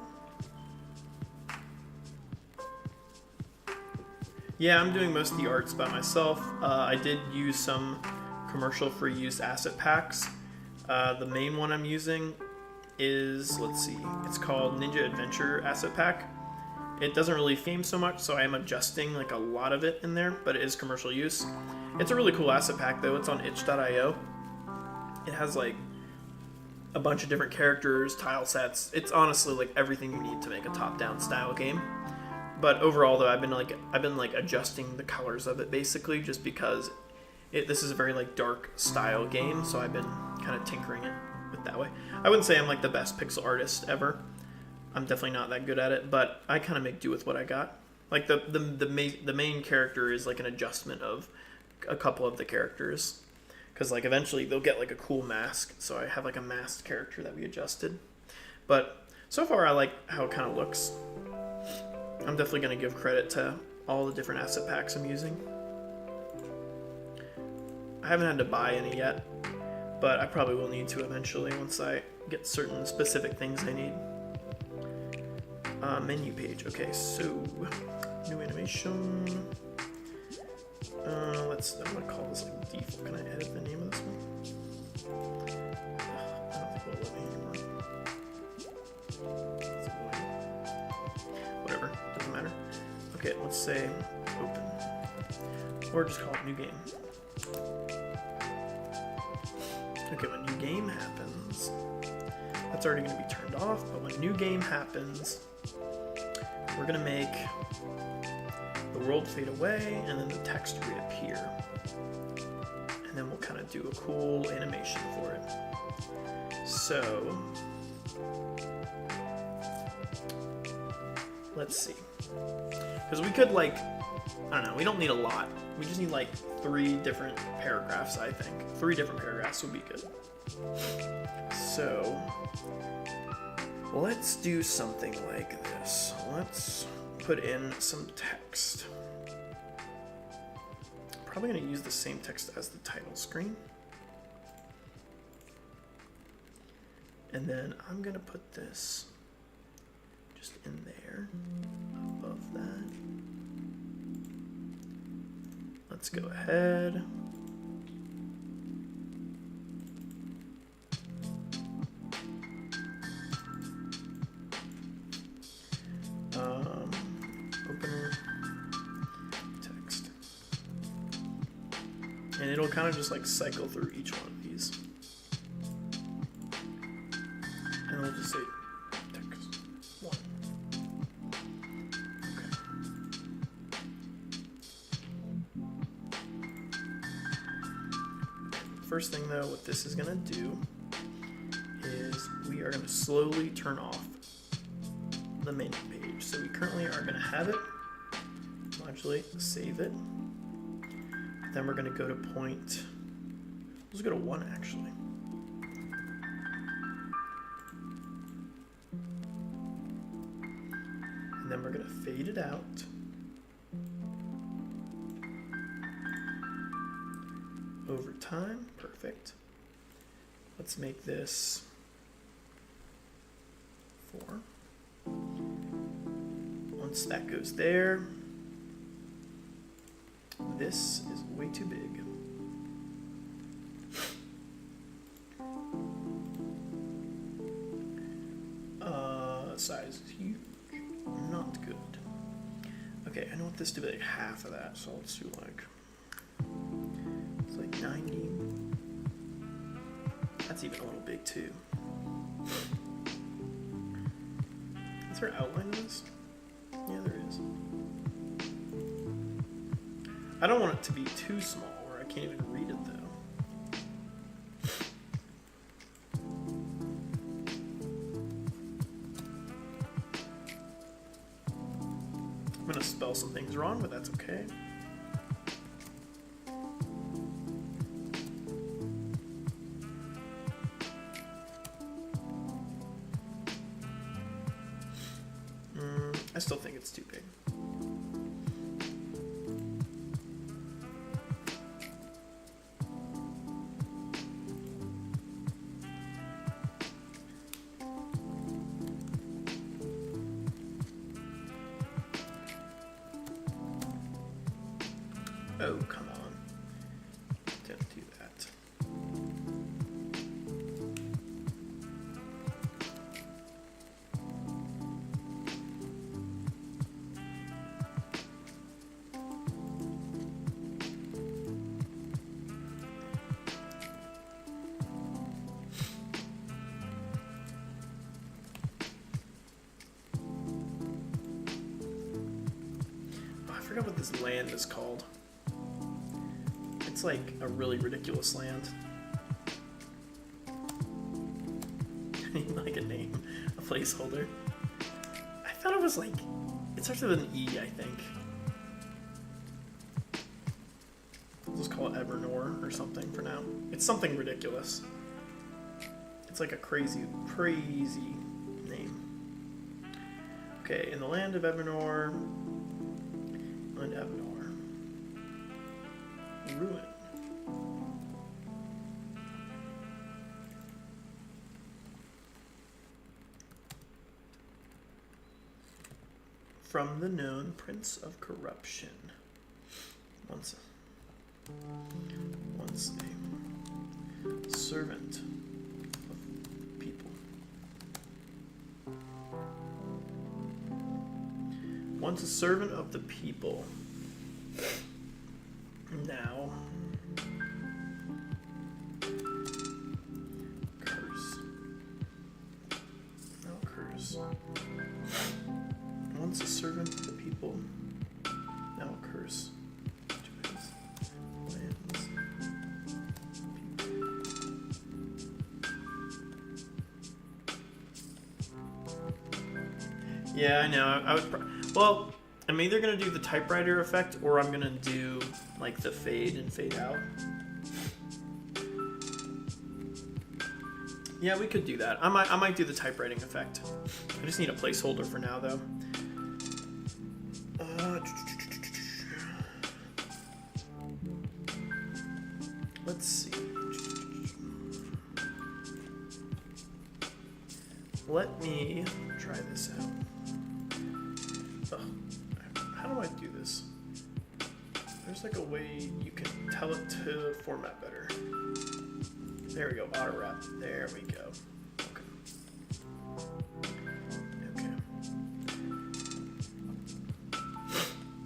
Yeah, I'm doing most of the arts by myself. I did use some commercial-free use asset packs. The main one I'm using is, let's see, it's called Ninja Adventure Asset Pack. It doesn't really theme so much, so I am adjusting like a lot of it in there, but it is commercial use. It's a really cool asset pack though. It's on itch.io. It has like a bunch of different characters, tile sets. It's honestly like everything you need to make a top-down style game. But overall, though, I've been like adjusting the colors of it basically, just because this is a very like dark style game, so I've been kind of tinkering it with that way. I wouldn't say I'm like the best pixel artist ever. I'm definitely not that good at it, but I kind of make do with what I got. Like the main character is like an adjustment of a couple of the characters, because like eventually they'll get like a cool mask. So I have like a masked character that we adjusted. But so far I like how it kind of looks. I'm definitely going to give credit to all the different asset packs I'm using. I haven't had to buy any yet, but I probably will need to eventually once I get certain specific things I need. Menu page. Okay, so new animation. I'm gonna call this like default. Can I edit the name of this one? I don't think it'll let me anymore. Whatever, doesn't matter. Okay, let's say open, or just call it new game. Okay, when new game happens, that's already going to be turned off, but when new game happens, we're going to make the world fade away and then the text reappear. And then we'll kind of do a cool animation for it. So, let's see. Because we could like, I don't know, we don't need a lot. We just need like 3 different paragraphs, I think. 3 different paragraphs would be good. So, let's do something like this. Let's put in some text. Probably going to use the same text as the title screen. And then I'm going to put this just in there, above that. Let's go ahead. Opener, text. And it'll kind of just like cycle through each one of these. And we'll just say text 1. First thing though, what this is going to do is we are going to slowly turn off the menu page. So we currently are going to have it, modulate, save it. Then we're going to go to point, let's go to 1 actually. And then we're going to fade it out. Over time, perfect. Let's make this 4. Once that goes there, this is way too big. Size is huge, not good. Okay, I want this to be like half of that, so let's do like, it's like 90. That's even a little big too. Is there an outline in this? Yeah, there is. I don't want it to be too small where I can't even read it though. I'm gonna spell some things wrong, but that's okay. I still think it's too big. Oh, come on. Don't do that. forgot what this land is called. It's like a really ridiculous land. I need like a name, a placeholder. I thought it was like, it starts with an E, I think. We'll just call it Evernor or something for now. It's something ridiculous. It's like a crazy, crazy name. Okay, in the land of Evernor, ruin. From the known Prince of Corruption. Once a servant of people. Once a servant of the people. Now curse. Once a servant of the people, now a curse to his lands. Yeah, I know. I would. Well, I'm either gonna do the typewriter effect, or I'm gonna do like the fade and fade out. Yeah, we could do that. I might do the typewriting effect. I just need a placeholder for now, though. Let's see. Let me try this out. How do I do this? There's like a way you can tell it to format better. There we go, auto wrap. There we go. Okay.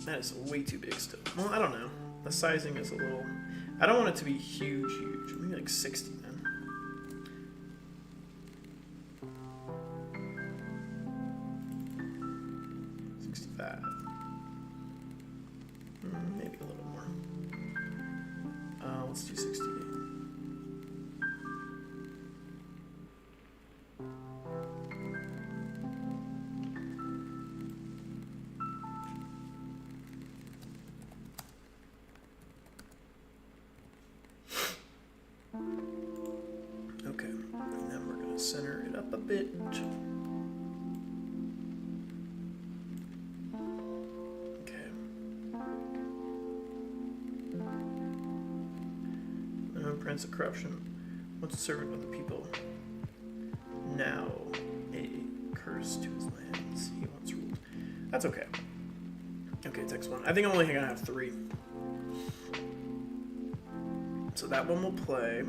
That is way too big still. Well, I don't know. The sizing is a little... I don't want it to be huge. Maybe like 60 then. Maybe a little more. Let's do 68. Okay, and then we're going to center it up a bit. Prince of Corruption, once a servant of the people, now a curse to his lands he once ruled. That's okay. Okay, text one. I think I'm only gonna have 3. So that one will play.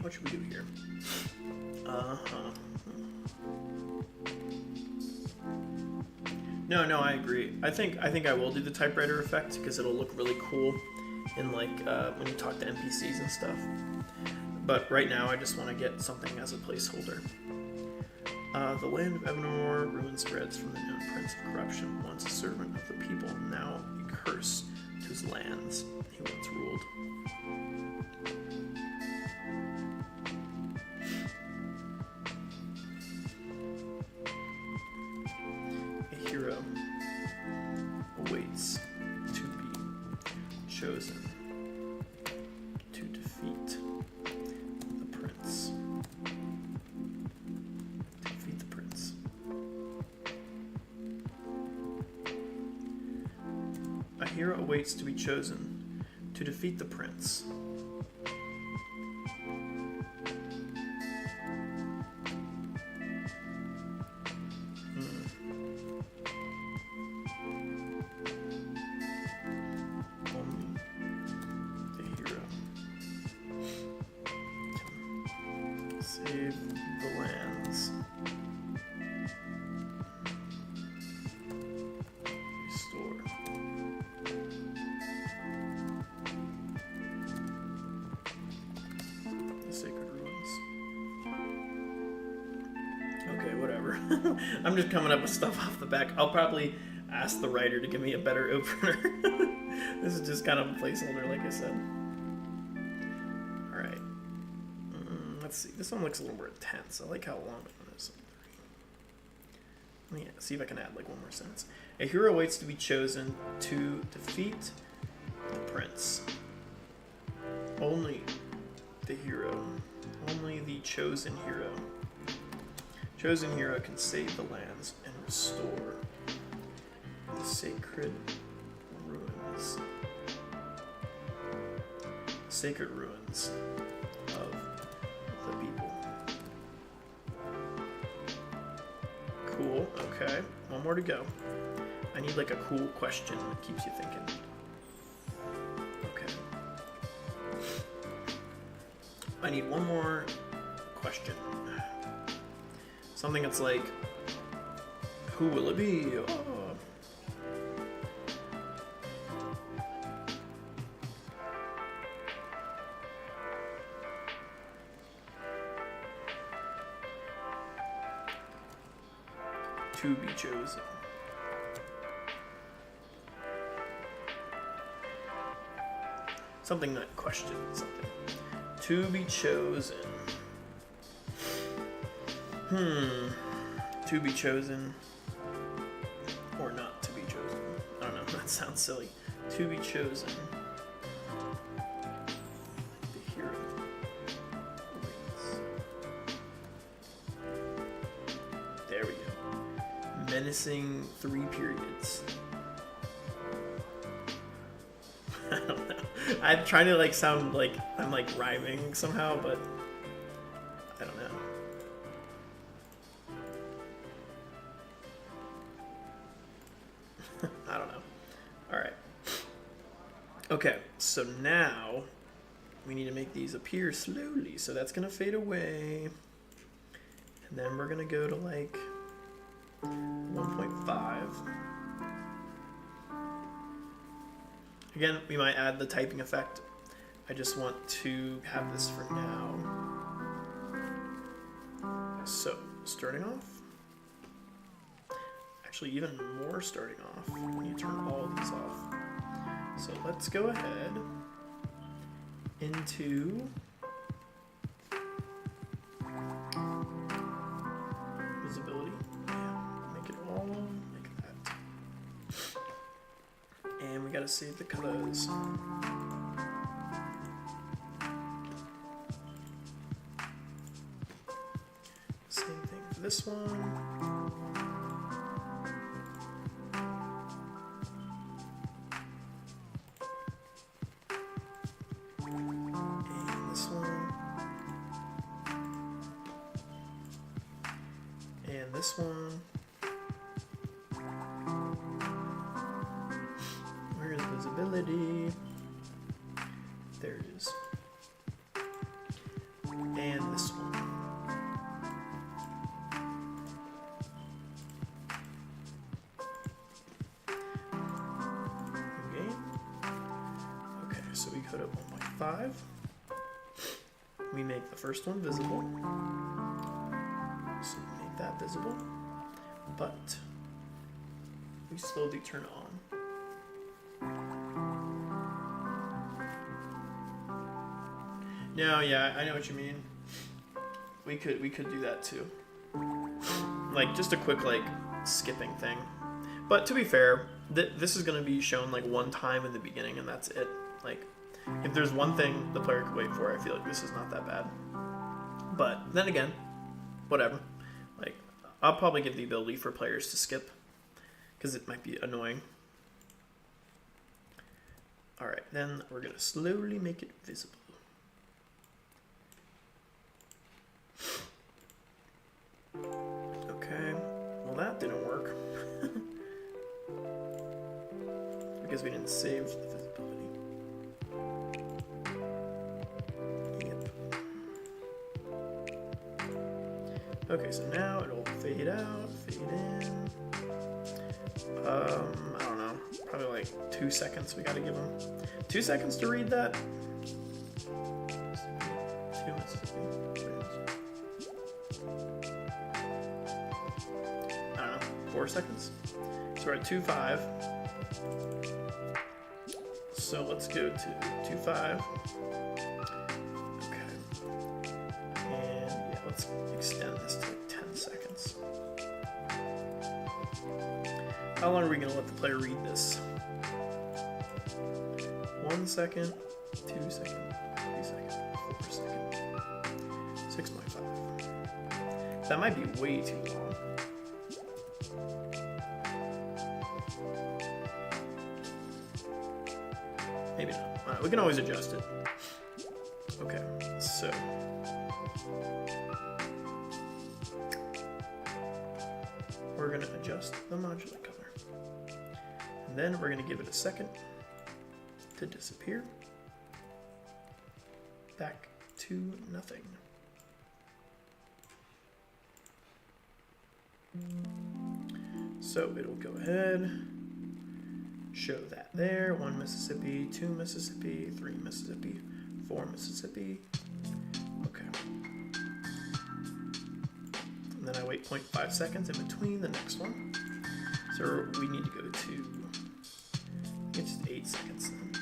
What should we do here? No, I agree. I think I will do the typewriter effect because it'll look really cool in like when you talk to NPCs and stuff. But right now, I just want to get something as a placeholder. The land of Evernor, ruin spreads from the known Prince of Corruption, once a servant of the people, now a curse to his lands he once ruled. Awaits to be chosen to defeat the prince. Defeat the prince. A hero awaits to be chosen to defeat the prince. Save the lands. Restore. The sacred ruins. I'm just coming up with stuff off the back. I'll probably ask the writer to give me a better opener. This is just kind of a placeholder, like I said. Alright. Let's see. This one looks a little more intense. I like how long it is. Let me see if I can add like one more sentence. A hero waits to be chosen to defeat the prince. Only the hero. Only the chosen hero. Chosen hero can save the lands and restore the sacred ruins. Sacred ruins of the people. Cool, okay. One more to go. I need like a cool question that keeps you thinking. Okay. I need one more question. Something that's like, who will it be? Oh. To be chosen. Something that questions something. To be chosen. To be chosen or not to be chosen. I don't know, that sounds silly. To be chosen. The hero waits. There we go. Menacing 3 periods. I don't know. I'm trying to like sound like I'm like rhyming somehow, but I don't know. I don't know. Alright. Okay, so now we need to make these appear slowly. So that's going to fade away. And then we're going to go to like 1.5. Again, we might add the typing effect. I just want to have this for now. So, starting off. Actually, even more starting off when you turn all of these off. So let's go ahead into visibility. Yeah, make it all like that. And we gotta save the colors. Same thing for this one. This one. Where's visibility? There it is. And this one. Okay, so we go to 1.5. We make the first one visible. So we make that visible. But we slowly turn on. No, yeah, I know what you mean. We could do that too. Like just a quick like skipping thing. But to be fair, this is going to be shown like one time in the beginning and that's it. Like if there's one thing the player could wait for, I feel like this is not that bad. But then again, whatever. Like I'll probably give the ability for players to skip because it might be annoying. All right, then we're going to slowly make it visible. Okay, well that didn't work because we didn't save the visibility. Yep. Okay, so now it'll fade out, fade in. I don't know, probably like 2 seconds we gotta give them. 2 seconds to read that? 4 seconds. So we're at 2.5. So let's go to 2.5. Okay. And yeah, let's extend this to like 10 seconds. How long are we going to let the player read this? 1 second, 2 seconds, 3 seconds, 4 seconds, 6.5. That might be way too long. Maybe not. Alright, we can always adjust it. Okay, so we're going to adjust the modular color. And then we're going to give it a second to disappear. Back to nothing. So it'll go ahead, show that there. 1 Mississippi, 2 Mississippi, 3 Mississippi, 4 Mississippi. Okay. And then I wait 0.5 seconds in between the next one. So we need to go to, I think it's 8 seconds then.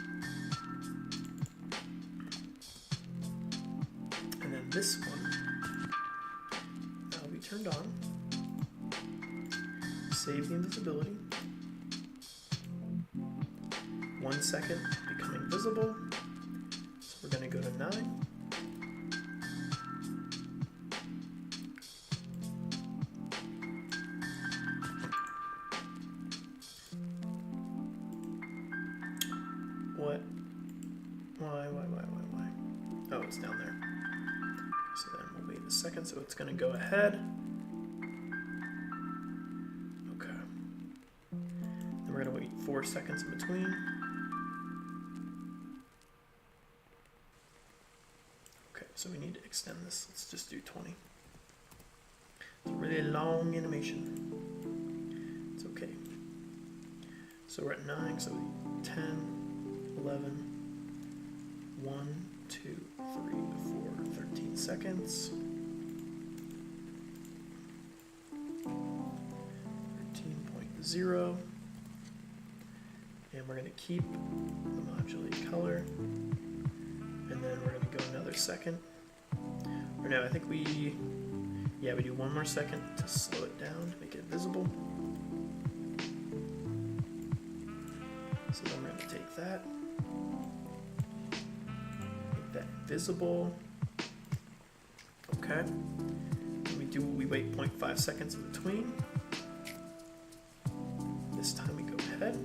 And then this one, that'll be turned on. Save the invisibility. 1 second, becoming visible. So we're going to go to 9. What? Why? Oh, it's down there. So then we'll wait a second, so it's going to go ahead. Okay. Then we're going to wait 4 seconds in between. Okay, so we need to extend this. Let's just do 20. It's a really long animation. It's okay. So we're at 9, so 10. 11, 1, 2, 3, 4, 13 seconds. 13.0. And we're going to keep the modulate color. And then we're going to go another second. Or no, I think we do 1 more second to slow it down to make it visible. So then we're going to take that. That visible. Okay. And we wait 0.5 seconds in between. This time we go ahead,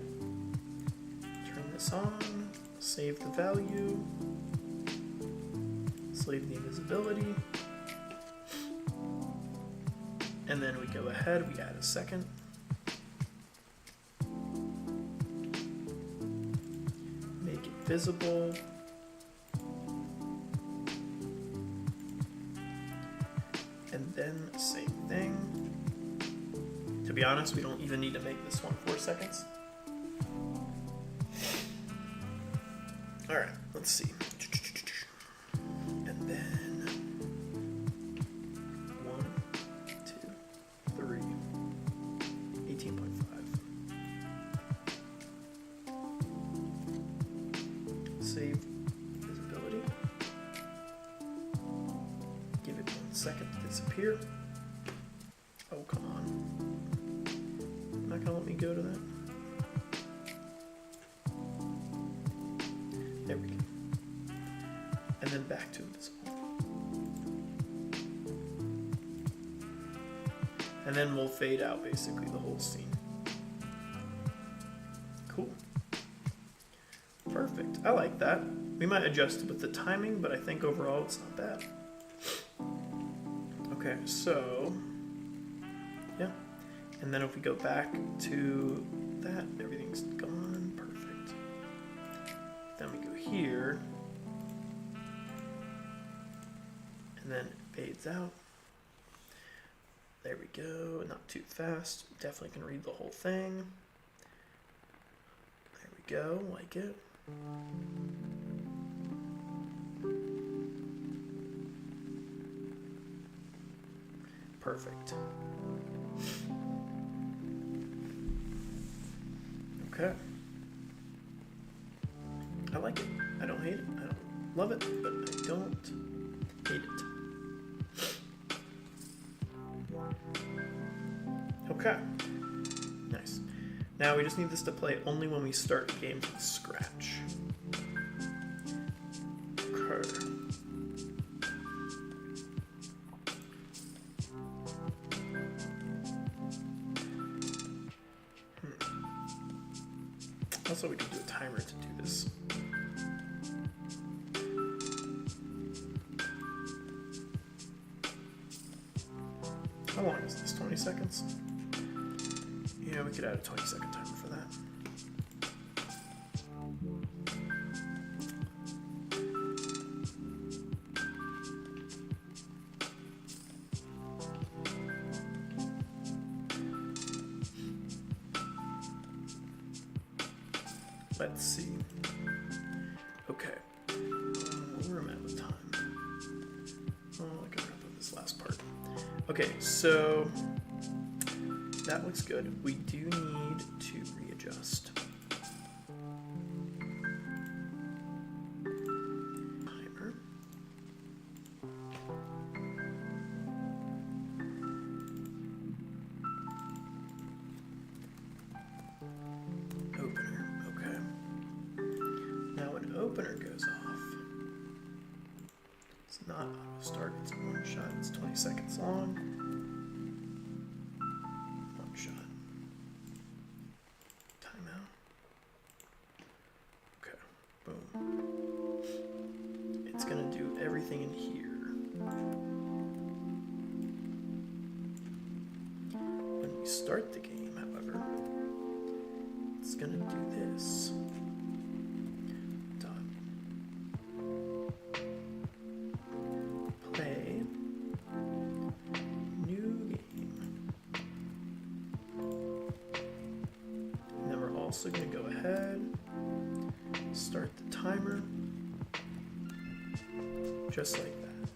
turn this on, save the value, save the invisibility, and then we go ahead, we add a second. Make it visible. And then same thing. To be honest, we don't even need to make this one 4 seconds. All right, let's see. And then 1, 2, 3, 18.5. Save visibility. Give it 1 second to disappear. Oh, come on. Not gonna let me go to that. There we go. And then back to invisible. And then we'll fade out basically the whole scene. Cool. Perfect. I like that. We might adjust it with the timing, but I think overall it's not bad. Okay, so yeah. And then if we go back to that, everything's gone. Perfect. Then we go here. And then it fades out. There we go. Not too fast. Definitely can read the whole thing. There we go. Like it. Perfect. Okay. I like it. I don't hate it. I don't love it, but I don't hate it. Okay. Nice. Now we just need this to play only when we start a game from scratch. Okay. Also, we can do a timer to do this. How long is this? 20 seconds? Yeah, we could add a 20-second timer for that. Let's see. Okay. Where am I with time? Oh, I can wrap up this last part. Okay, so that looks good. We do need to readjust. Timer. Opener, okay. Now when opener goes off, it's not auto start, it's one shot, it's 20 seconds long. One shot. Timeout. Okay, boom. It's gonna do everything in here. When we start the game, however, it's gonna do this. Done. Play. New game. And then we're also gonna go ahead, start the timer. Just like that.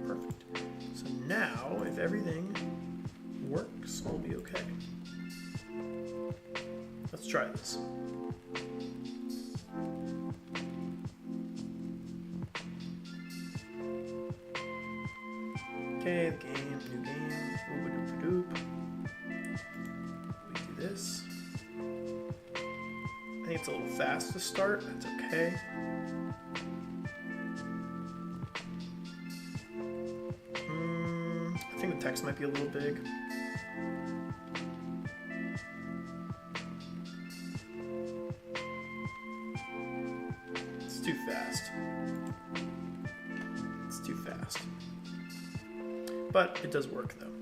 Perfect. So now, if everything works, we'll be okay. Let's try this. Okay, the game, new game. Oop-a-doop-a-doop. We do this. I think it's a little fast to start. That's okay. I think the text might be a little big. It's too fast. It's too fast. But it does work though.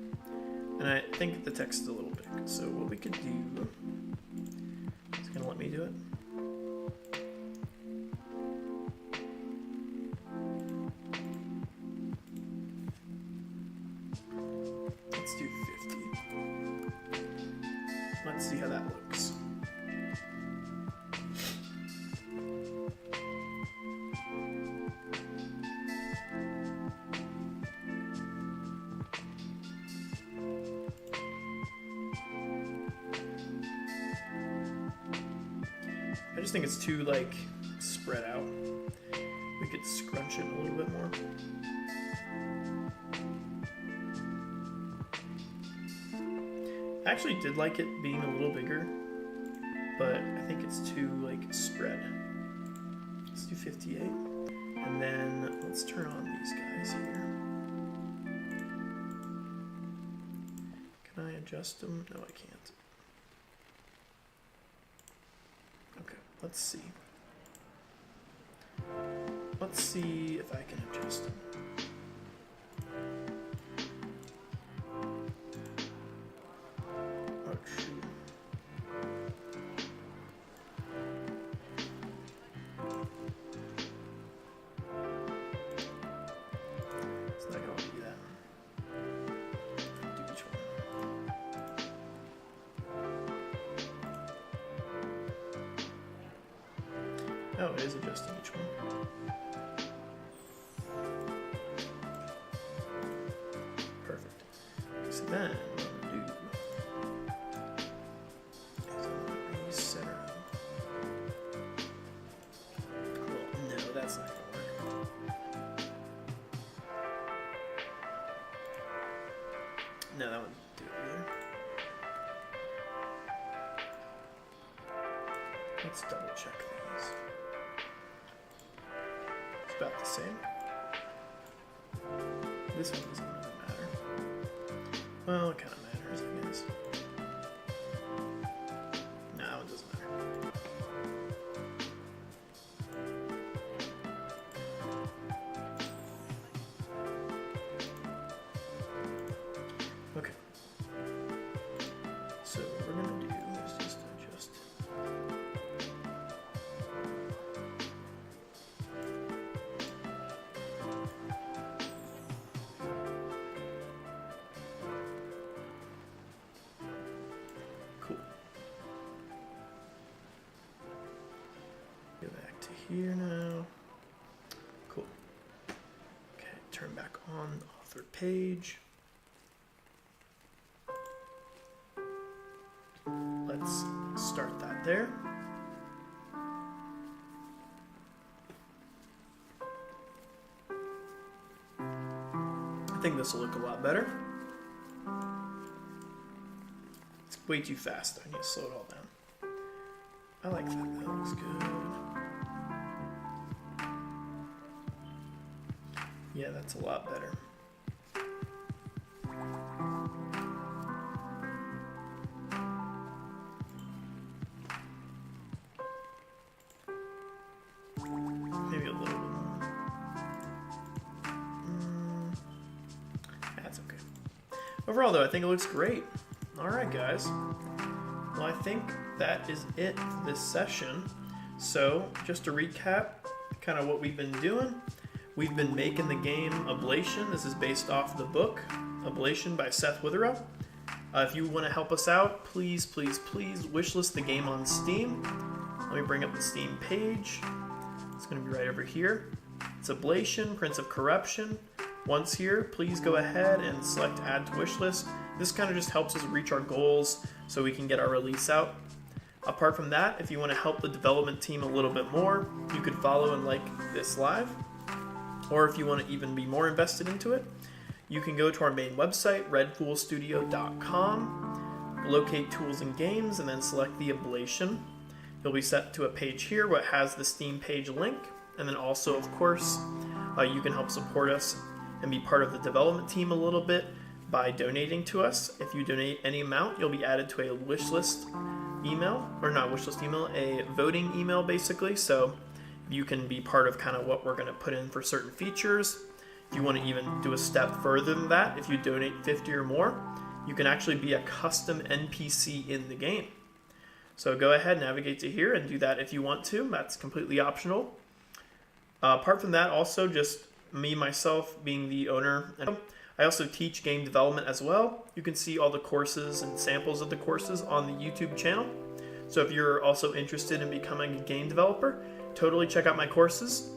And I think the text is a little big. So what we could do, it's gonna let me do it. Let's do 50. Let's see how that looks. I just think it's too like spread out. We could scrunch it a little bit more. I actually did like it being a little bigger, but I think it's too like spread. Let's do 58. And then let's turn on these guys here. Can I adjust them? No, I can't. Okay, let's see. Let's see if I can adjust them. Oh, shoot. It's not gonna let me do that. Do each one. Oh, it is adjusting each one. Perfect. So then what I'm gonna do is I'm gonna recenter That's not gonna work. No, that wouldn't do it either. Let's double check these. It's about the same. This one doesn't really matter. Well, it kind of matters, I guess. No, it doesn't matter. Okay. So what we're gonna do is just adjust. Cool. Go back to here now. Cool. Okay, turn back on the author page. Let's start that there. I think this will look a lot better. It's way too fast. I need to slow it all down. I like that. That looks good. Yeah, that's a lot better. Maybe a little bit more. That's okay. Overall, though, I think it looks great. All right, guys. Well, I think that is it for this session. So, just to recap, kind of what we've been doing. We've been making the game Oblation. This is based off the book Oblation by Seth Witherow. If you want to help us out, please, please, please wishlist the game on Steam. Let me bring up the Steam page. It's going to be right over here. It's Oblation, Prince of Corruption. Once here, please go ahead and select Add to Wishlist. This kind of just helps us reach our goals so we can get our release out. Apart from that, if you want to help the development team a little bit more, you could follow and like this live. Or if you want to even be more invested into it, you can go to our main website, redfoolstudio.com, locate Tools and Games, and then select the Oblation. You'll be set to a page here where it has the Steam page link, and then also, of course, you can help support us and be part of the development team a little bit by donating to us. If you donate any amount, you'll be added to a wish list email, or not wish list email, a voting email basically. So you can be part of kind of what we're going to put in for certain features. If you want to even do a step further than that, if you donate 50 or more, you can actually be a custom NPC in the game. So go ahead, navigate to here and do that if you want to. That's completely optional. Apart from that, also just me, myself, being the owner. I also teach game development as well. You can see all the courses and samples of the courses on the YouTube channel. So if you're also interested in becoming a game developer, totally check out my courses.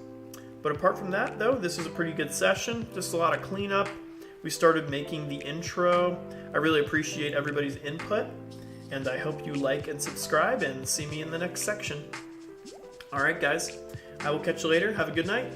But apart from that, though, this is a pretty good session. Just a lot of cleanup. We started making the intro. I really appreciate everybody's input. And I hope you like and subscribe and see me in the next section. All right, guys. I will catch you later. Have a good night.